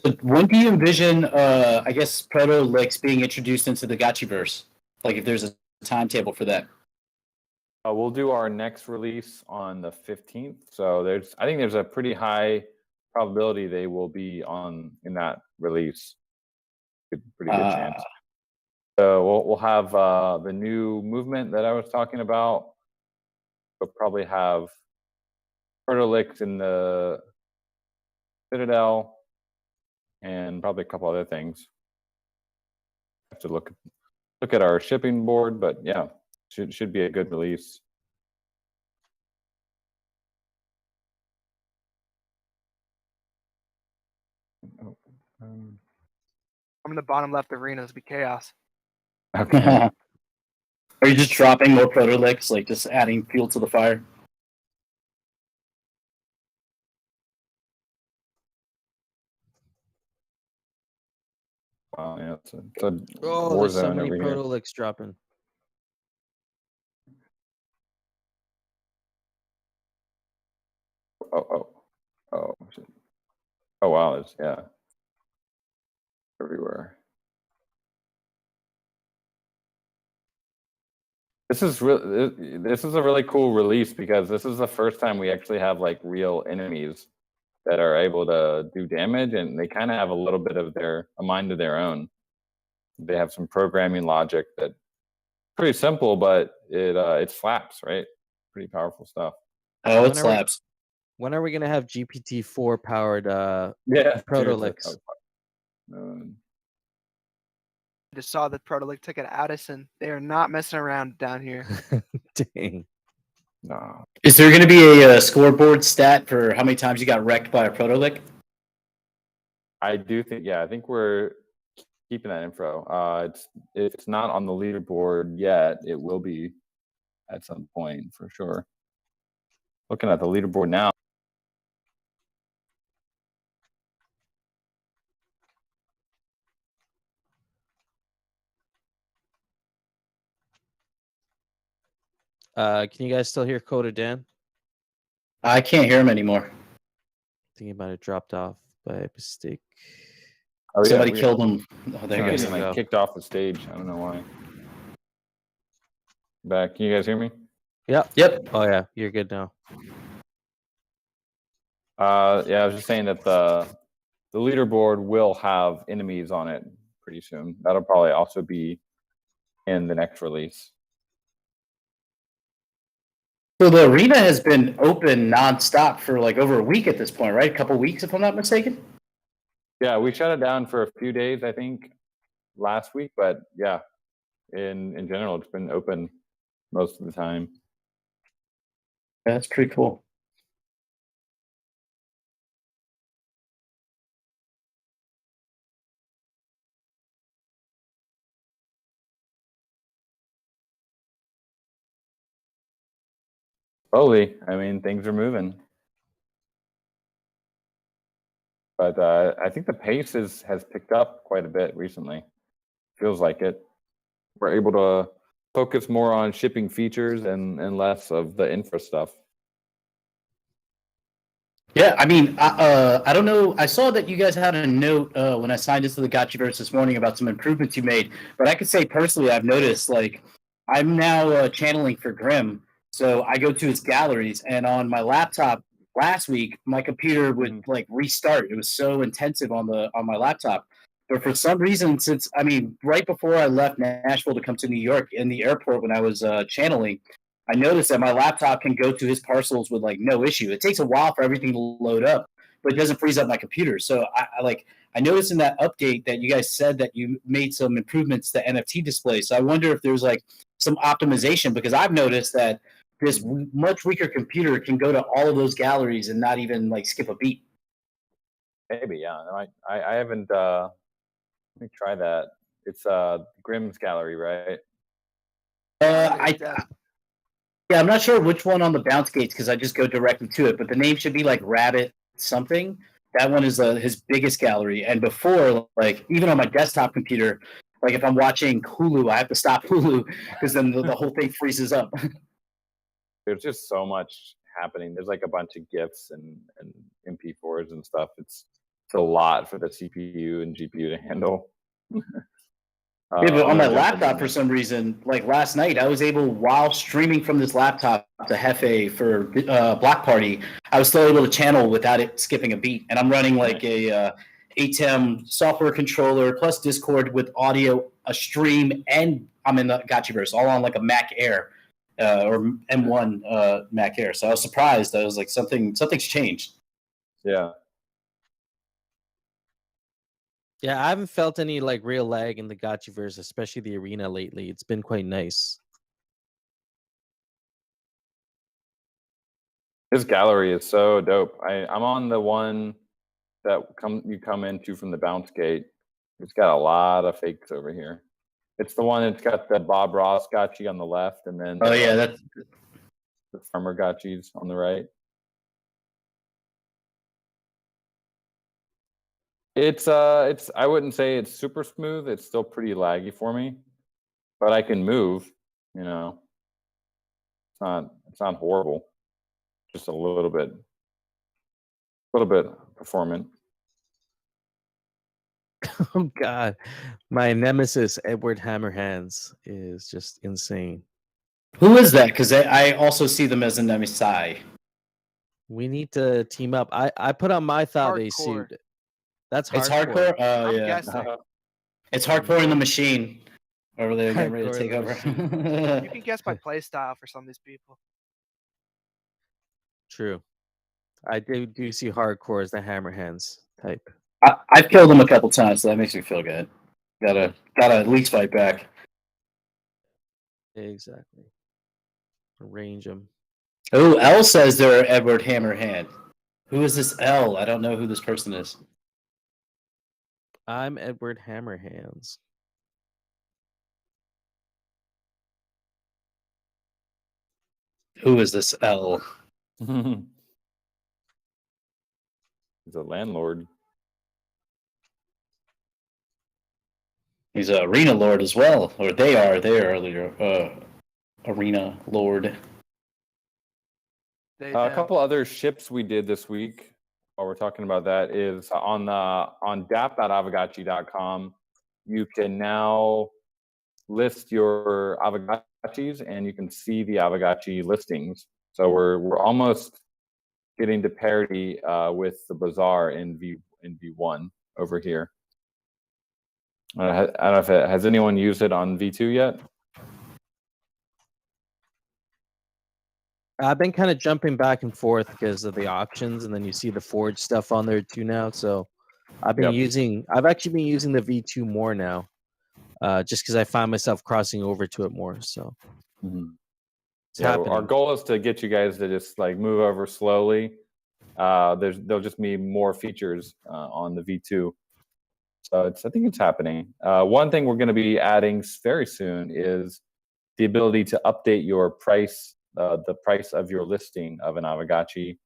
So when do you envision, I guess, Proto Licks being introduced into the Gotchiverse? Like, if there's a timetable for that. we'll do our next release on the 15th. So I think there's a pretty high probability they will be in that release. Pretty good chance. So we'll have the new movement that I was talking about. We'll probably have Protolix in the Citadel, and probably a couple other things. Have to look at our shipping board, but yeah, should be a good release. I'm in the bottom left arena. This be chaos. Okay. Are you just dropping more Proto Licks, like just adding fuel to the fire? Wow, yeah, it's a Oh, war there's so zone many over here. Proto-Licks dropping. Oh, shit. Oh wow, it's everywhere. This is a really cool release because this is the first time we actually have like real enemies that are able to do damage, and they kind of have a little bit of a mind of their own. They have some programming logic that pretty simple, but it slaps, right? Pretty powerful stuff. Oh, it slaps. When are we gonna have GPT-4 powered Proto-Licks? I just saw the Protolic ticket at Addison. They are not messing around down here. Dang. No. Is there going to be a scoreboard stat for how many times you got wrecked by a Protolic? I do think, I think we're keeping that info. It's not on the leaderboard yet. It will be at some point for sure. Looking at the leaderboard now. Can you guys still hear Coda Dan? I can't hear him anymore. I think he might have dropped off by mistake. Oh, Somebody killed him. Oh, there I you guess go. kicked off the stage. I don't know why. Back. Can you guys hear me? Yep. Oh yeah, you're good now. I was just saying that the leaderboard will have enemies on it pretty soon. That'll probably also be in the next release. So the arena has been open nonstop for like over a week at this point, right? A couple weeks, if I'm not mistaken. Yeah, we shut it down for a few days, I think, last week. But yeah, in general, it's been open most of the time. Yeah, that's pretty cool. Slowly, I mean, things are moving. But I think the pace has picked up quite a bit recently. Feels like it. We're able to focus more on shipping features and less of the infra stuff. Yeah, I mean, I don't know. I saw that you guys had a note when I signed into the Gotchiverse this morning about some improvements you made. But I could say personally, I've noticed like I'm now channeling for Grim, so I go to his galleries, and on my laptop last week, my computer would like restart. It was so intensive on my laptop. But for some reason, since I mean, right before I left Nashville to come to New York, in the airport when I was channeling, I noticed that my laptop can go to his parcels with like no issue. It takes a while for everything to load up, but it doesn't freeze up my computer. So I noticed in that update that you guys said that you made some improvements to NFT display. So I wonder if there's like some optimization, because I've noticed that this much weaker computer can go to all of those galleries and not even like skip a beat. Maybe, yeah. No, I haven't. Let me try that. It's Grimm's gallery, right? Yeah, I'm not sure which one on the bounce gates because I just go directly to it, but the name should be like Rabbit something. That one is his biggest gallery. And before, like even on my desktop computer, like if I'm watching Hulu, I have to stop Hulu because then the whole thing freezes up. There's just so much happening. There's like a bunch of GIFs and MP4s and stuff. It's a lot for the CPU and GPU to handle. Yeah, but on my laptop, for some reason, like last night, I was able, while streaming from this laptop to Hefe for Block Party, I was still able to channel without it skipping a beat. And I'm running like a ATEM software controller plus Discord with audio, a stream, and I'm in the Gotchiverse, all on like a Mac Air or M1 Mac Air. So I was surprised. I was like, something's changed. Yeah. Yeah, I haven't felt any like real lag in the Gotchiverse, especially the arena lately. It's been quite nice. His gallery is so dope. I'm on the one that you come into from the bounce gate. It's got a lot of fakes over here. It's the one that's got the Bob Ross gotchi on the left, and then that's the farmer gotchis on the right. It's I wouldn't say it's super smooth. It's still pretty laggy for me, but I can move. You know, it's not horrible. Just a little bit performant. Oh God, my nemesis Edward Hammerhands is just insane. Who is that? Because I also see them as a nemesis. We need to team up. I put on my thought they Hardcore. sued. That's It's hardcore. hardcore. Oh I'm yeah, guessing. it's hardcore in the machine. Over there, getting ready to Hardcore take in the over. You can guess by play style for some of these people. True. I do see hardcore as the Hammerhands type. I've killed them a couple times, so that makes me feel good. Gotta at least fight back. Exactly. Arrange them. Oh, L says they're Edward Hammerhand. Who is this L? I don't know who this person is. I'm Edward Hammerhands. Who is this L? He's a landlord. He's a arena lord as well, or they are. They are arena lord. A couple other ships we did this week, while we're talking about that, is on dap.aavegotchi.com. You can now list your Aavegotchis, and you can see the Aavegotchi listings. So we're almost getting to parity with the bazaar in V1 over here. I don't know if has anyone used it on V2 yet. I've been kind of jumping back and forth because of the auctions, and then you see the Forge stuff on there too now. So I've actually been using the V2 more now, just because I find myself crossing over to it more. So it's happening. Our goal is to get you guys to just like move over slowly. There'll just be more features on the V2. So I think it's happening. One thing we're going to be adding very soon is the ability to update your price, the price of your listing of an Aavegotchi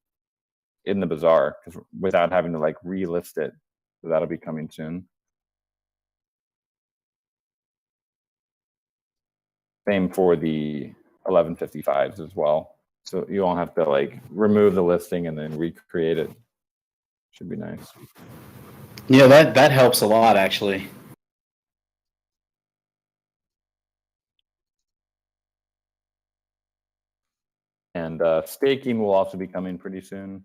in the bazaar, without having to like relist it. So that'll be coming soon. Same for the 1155s as well. so you won't have to like remove the listing and then recreate it. Should be nice. Yeah, that helps a lot actually. And staking will also be coming pretty soon.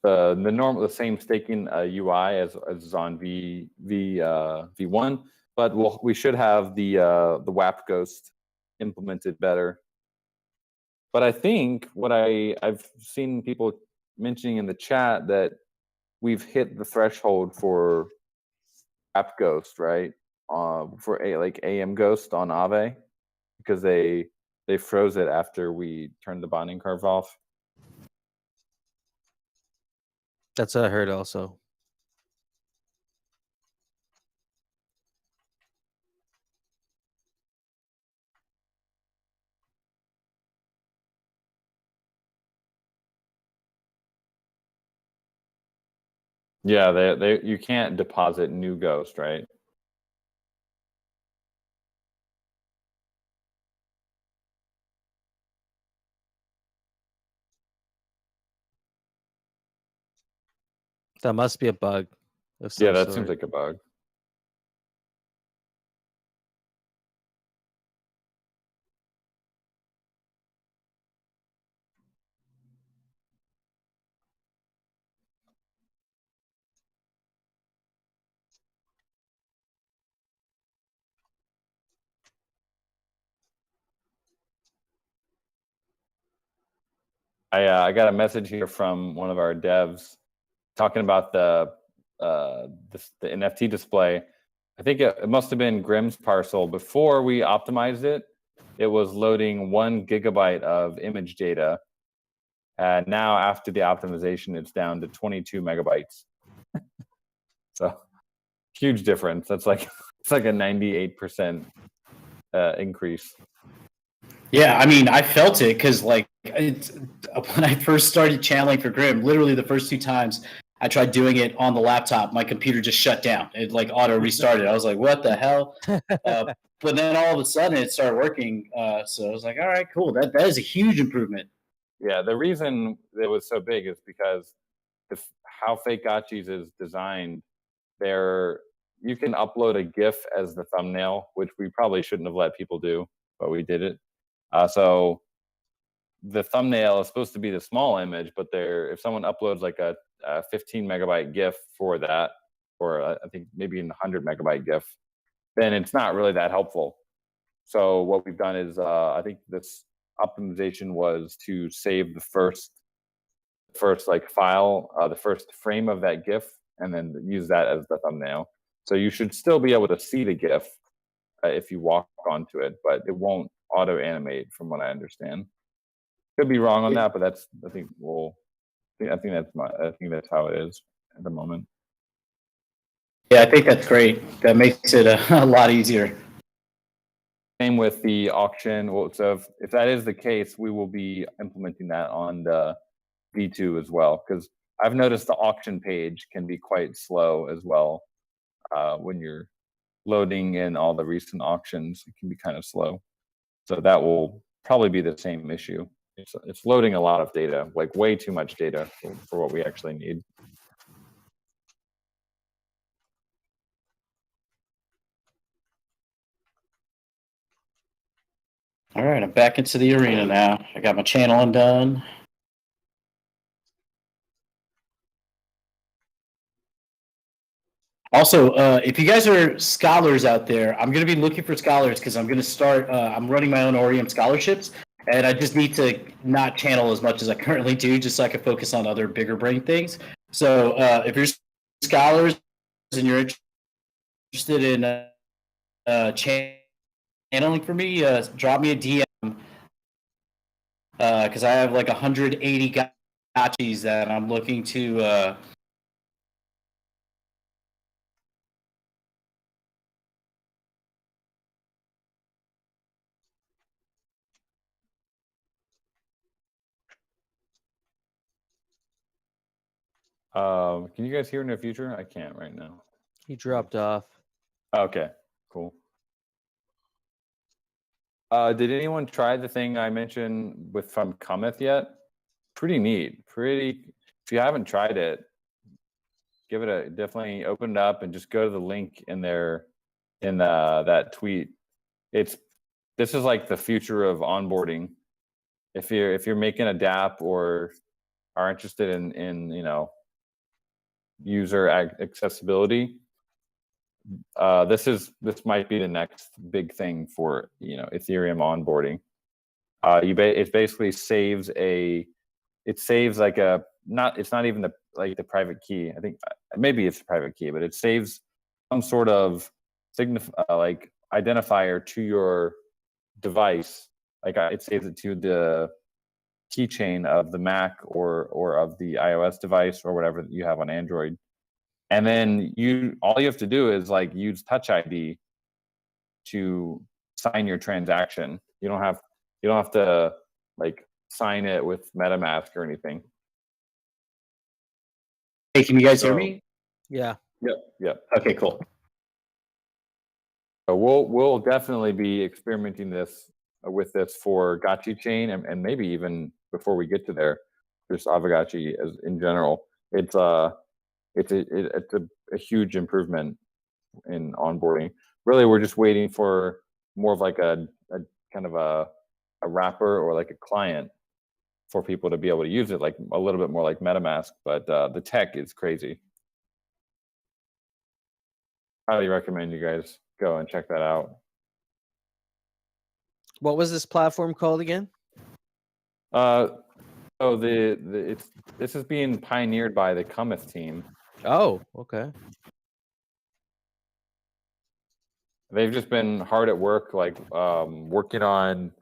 The same staking UI as is on V1, but we should have the WAP Ghost implemented better. But I think what I've seen people mentioning in the chat that we've hit the threshold for WAP Ghost, right? For like AM Ghost on Aave, because they froze it after we turned the bonding curve off. That's what I heard also. Yeah, they you can't deposit new Ghost, right? That must be a bug of some Yeah, that sort. seems like a bug. I got a message here from one of our devs talking about the NFT display. I think it must have been Grimm's parcel. Before we optimized it, it was loading 1 gigabyte of image data. And now after the optimization, it's down to 22 megabytes. So huge difference. That's like it's like a 98% increase. Yeah, I mean, I felt it because like when I first started channeling for Grim, literally the first 2 times I tried doing it on the laptop, my computer just shut down. It like auto restarted. I was like, "What the hell?" But then all of a sudden, it started working. So I was like, "All right, cool. That is a huge improvement." Yeah, the reason it was so big is because how Aavegotchi's is designed. You can upload a GIF as the thumbnail, which we probably shouldn't have let people do, but we did it. So the thumbnail is supposed to be the small image, but if someone uploads like a 15 megabyte GIF for that, or I think maybe a 100 megabyte GIF, then it's not really that helpful. So what we've done is I think this optimization was to save the first like file, the first frame of that GIF, and then use that as the thumbnail. So you should still be able to see the GIF if you walk onto it, but it won't auto animate, from what I understand. Could be wrong on that, but I think that's how it is at the moment. Yeah, I think that's great. That makes it a lot easier. Same with the auction. Well, so if that is the case, we will be implementing that on the V2 as well, because I've noticed the auction page can be quite slow as well. When you're loading in all the recent auctions, it can be kind of slow. So that will probably be the same issue. It's loading a lot of data, like way too much data for what we actually need. All right, I'm back into the arena now. I got my channel undone. Also, if you guys are scholars out there, I'm going to be looking for scholars because I'm going to start. I'm running my own Orium scholarships, and I just need to not channel as much as I currently do, just so I can focus on other bigger brain things. So, if you're scholars and you're interested in channeling for me, drop me a DM because I have like 180 gotchis that I'm looking to. Can you guys hear in the future? I can't right now. He dropped off. Okay, cool. Did anyone try the thing I mentioned from Cometh yet? Pretty neat. If you haven't tried it, give it a definitely open it up and just go to the link in there in that tweet. This is like the future of onboarding. If you're making a DApp or are interested in user accessibility, this might be the next big thing for Ethereum onboarding. It basically saves like it's not even the private key. I think maybe it's a private key, but it saves some sort of like identifier to your device. Like it saves it to the keychain of the Mac or of the iOS device or whatever that you have on Android. And then all you have to do is like use Touch ID to sign your transaction. You don't have to like sign it with MetaMask or anything. Hey, can you guys hear me? Yeah. Yep. Okay, cool. So we'll definitely be experimenting with this for Gotchi chain and maybe even before we get to there, just Aavegotchi as in general. It's a huge improvement in onboarding. Really, we're just waiting for more of like a kind of a wrapper or like a client for people to be able to use it, like a little bit more like MetaMask. But the tech is crazy. Highly recommend you guys go and check that out. What was this platform called again? So this is being pioneered by the Cometh team. Oh, okay. They've just been hard at work, like working on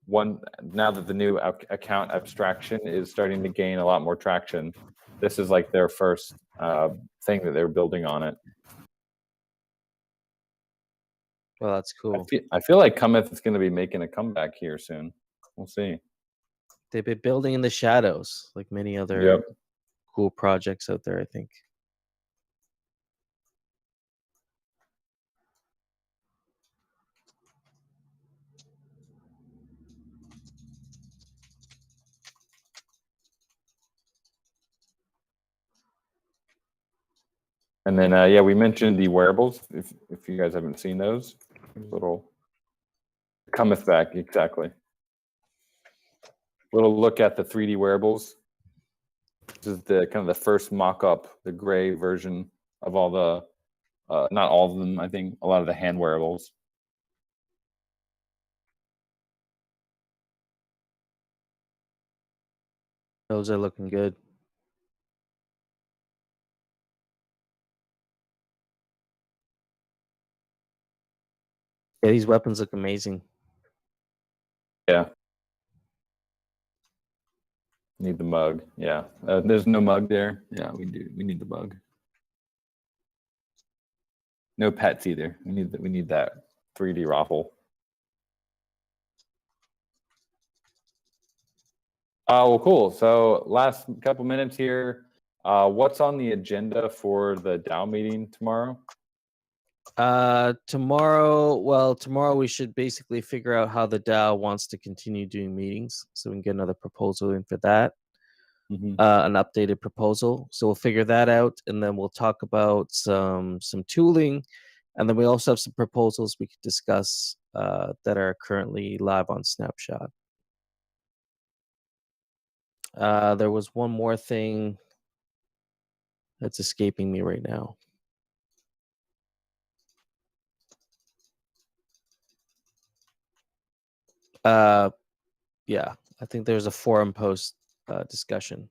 one. Now that the new account abstraction is starting to gain a lot more traction, this is like their first thing that they're building on it. Well, that's cool. I feel like Cometh is going to be making a comeback here soon. We'll see. They've been building in the shadows, like many other cool projects out there, I think. And then we mentioned the wearables. If you guys haven't seen those, little Cometh back exactly. Little look at the 3D wearables. This is the kind of the first mock-up, the gray version of all the, not all of them, I think a lot of the hand wearables. Those are looking good. Yeah, these weapons look amazing. Yeah. Need the mug. Yeah. There's no mug there. Yeah, we do. We need the mug. No pets either. We need that 3D raffle. Well, cool. So last couple minutes here. What's on the agenda for the DAO meeting tomorrow? Tomorrow we should basically figure out how the DAO wants to continue doing meetings, so we can get another proposal in for that. Mm-hmm. An updated proposal. So we'll figure that out, and then we'll talk about some tooling, and then we also have some proposals we could discuss that are currently live on Snapshot. There was one more thing that's escaping me right now. Yeah, I think there's a forum post discussion.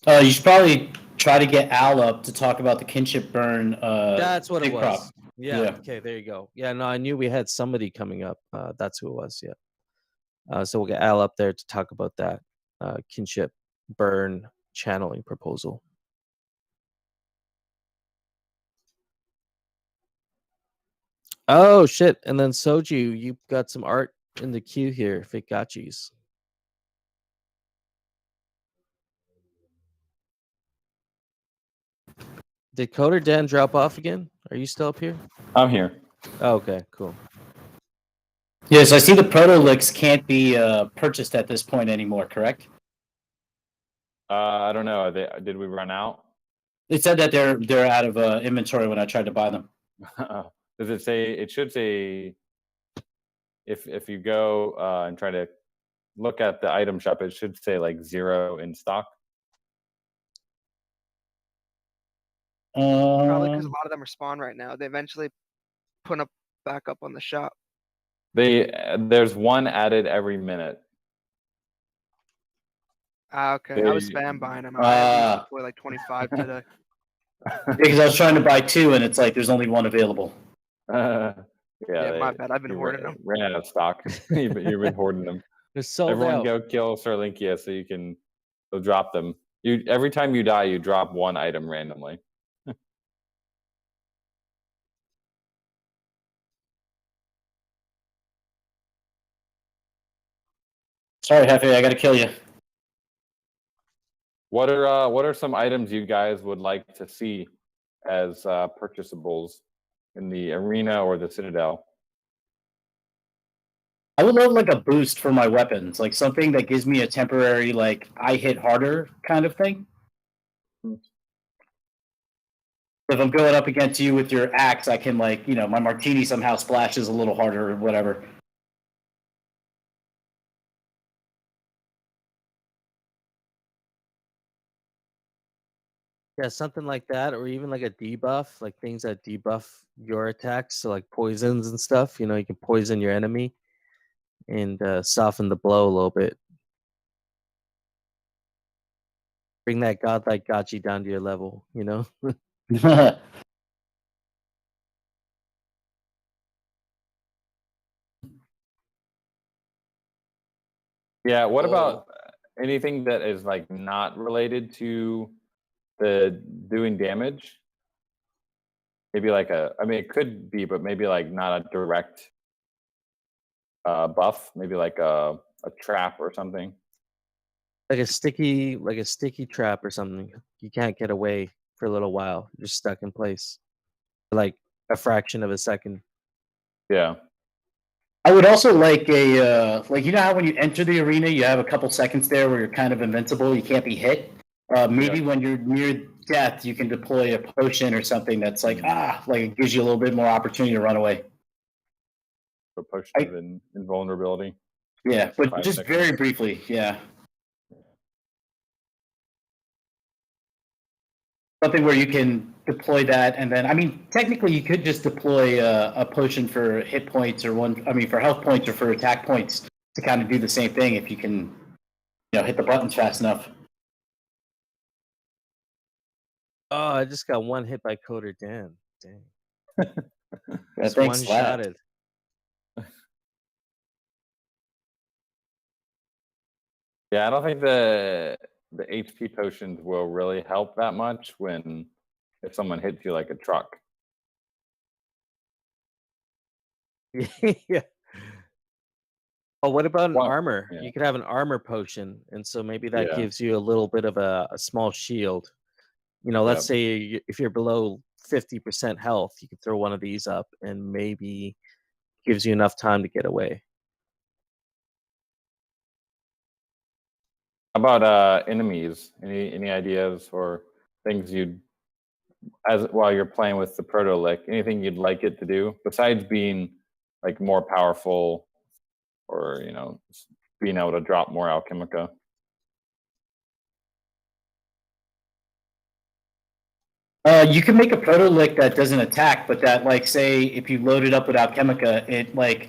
You should probably try to get Al up to talk about the kinship burn. That's what it was. prop. Yeah. Okay. There you go. Yeah. No, I knew we had somebody coming up. That's who it was. Yeah. So we'll get Al up there to talk about that kinship burn channeling proposal. Oh shit! And then Soju, you got some art in the queue here. Aavegotchis. Did Coder Dan drop off again? Are you still up here? I'm here. Oh, okay, cool. Yes, I see the proto-licks can't be purchased at this point anymore, correct? I don't know. Did we run out? It said that they're out of inventory when I tried to buy them. Does it say? It should say. If you go and try to look at the item shop, it should say like 0 in stock. Probably because a lot of them are spawned right now. They eventually put up back up on the shop. There's one added every minute. Okay, I was spam buying them. I had to deploy like 25 today. Because I was trying to buy 2, and it's like there's only 1 available. Yeah, my bad. I've been hoarding them. Ran out of stock. You've been hoarding them. They're sold Everyone out. go kill Sarlinkia so you can drop them. Every time you die, you drop 1 item randomly. Sorry, Hefe, I gotta kill you. What are some items you guys would like to see as purchasables in the arena or the Citadel? I would love like a boost for my weapons, like something that gives me a temporary like I hit harder kind of thing. If I'm going up against you with your axe, I can like, my martini somehow splashes a little harder or whatever. Yeah, something like that, or even like a debuff, like things that debuff your attacks, so like poisons and stuff. You can poison your enemy and soften the blow a little bit. Bring that godlike Gotchi down to your level, Yeah, what about anything that is like not related to the doing damage? Maybe like it could be, but maybe like not a direct buff, maybe like a trap or something. like a sticky trap or something. You can't get away for a little while. You're stuck in place for like a fraction of a second. Yeah. I would also like a how when you enter the arena, you have a couple seconds there where you're kind of invincible, you can't be hit. Maybe when you're near death, you can deploy a potion or something that's like it gives you a little bit more opportunity to run away. A potion of invulnerability. Yeah, but just very briefly, yeah. Something where you can deploy that, and then technically you could just deploy a potion for hit points or for health points or for attack points to kind of do the same thing if you can, hit the buttons fast enough. Oh, I just got one hit by Coder Dan. Dang. Just one-shotted. Yeah, I don't think the HP potions will really help that much if someone hits you like a truck. Yeah. Oh, what about an armor? Yeah. You could have an armor potion, and so maybe that Yeah. gives you a little bit of a small shield. Let's say if you're below 50% health, you could throw one of these up, and maybe gives you enough time to get away. How about enemies? Any ideas or things while you're playing with the proto-lick, anything you'd like it to do besides being like more powerful or being able to drop more alchemica? You can make a proto-lick that doesn't attack, but that, like, say, if you load it up with alchemica, it, like,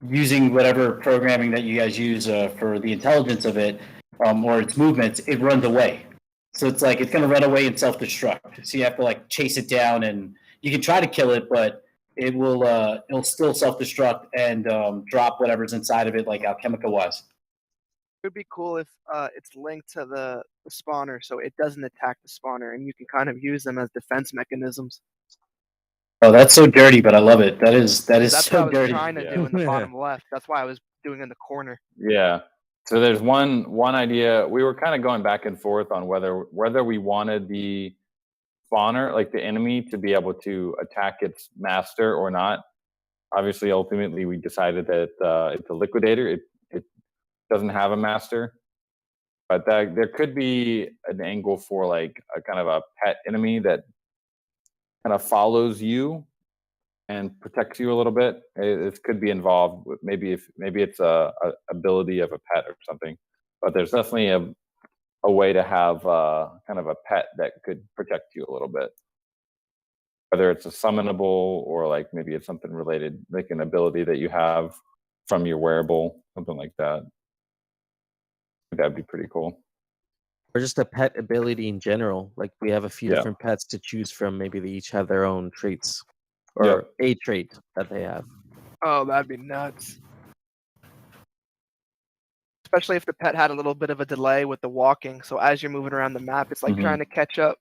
using whatever programming that you guys use for the intelligence of it, or its movements, it runs away. So it's like, it's going to run away and self-destruct. So you have to, like, chase it down, and you can try to kill it, but it'll still self-destruct and drop whatever's inside of it, like alchemica-wise. It would be cool if it's linked to the spawner, so it doesn't attack the spawner, and you can kind of use them as defense mechanisms. Oh, that's so dirty, but I love it. That is That's so what I was dirty. trying to do in the bottom left. That's why I was doing in the corner. Yeah. So there's one idea. We were kind of going back and forth on whether we wanted the spawner, like the enemy, to be able to attack its master or not. Obviously, ultimately, we decided that it's a liquidator. It doesn't have a master, but there could be an angle for like a kind of a pet enemy that kind of follows you and protects you a little bit. It could be involved with maybe it's a ability of a pet or something. But there's definitely a way to have kind of a pet that could protect you a little bit. Whether it's a summonable or like maybe it's something related, like an ability that you have from your wearable, something like that. That'd be pretty cool. Or just a pet ability in general. Like we have a few different pets to choose from. Maybe they each have their own traits or a trait that they have. Oh, that'd be nuts. Especially if the pet had a little bit of a delay with the walking. So as you're moving around the map, it's like trying to catch up.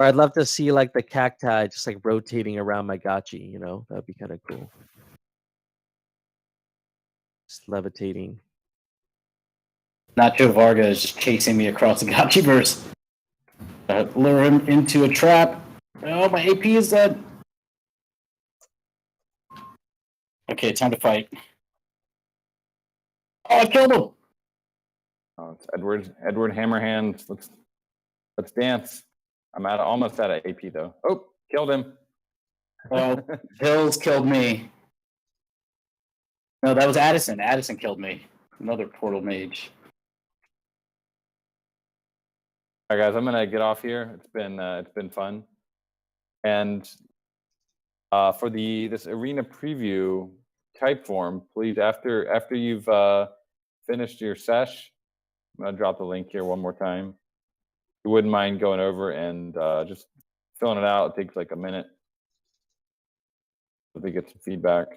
Or I'd love to see like the cacti just like rotating around my Gotchi, you know? That'd be kind of cool. Just levitating. Nacho Varga is just chasing me across the Gotchiverse. Lure him into a trap. Oh, my AP is dead. Okay, time to fight. Oh, I killed him. Oh, it's Edward Hammerhands. Let's dance. I'm almost out of AP though. Oh, killed him. Oh, Hills killed me. No, that was Addison. Addison killed me. Another portal mage. All right, guys, I'm gonna get off here. It's been fun, and for this arena preview type form, please after you've finished your sesh, I'm gonna drop the link here one more time. If you wouldn't mind going over and just filling it out. It takes like a minute so they get some feedback.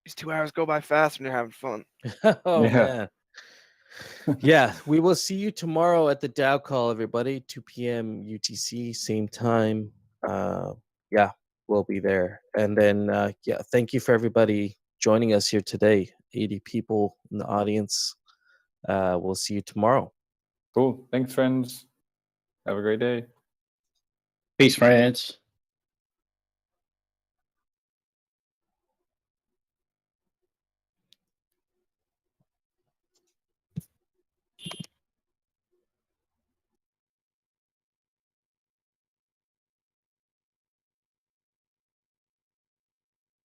These 2 hours go by fast when you're having fun. Oh, Yeah. man. Yeah, we will see you tomorrow at the Dow Call, everybody. 2 p.m. UTC, same time. Yeah, we'll be there. And then, thank you for everybody joining us here today. 80 people in the audience. We'll see you tomorrow. Cool. Thanks, friends. Have a great day. Peace, friends.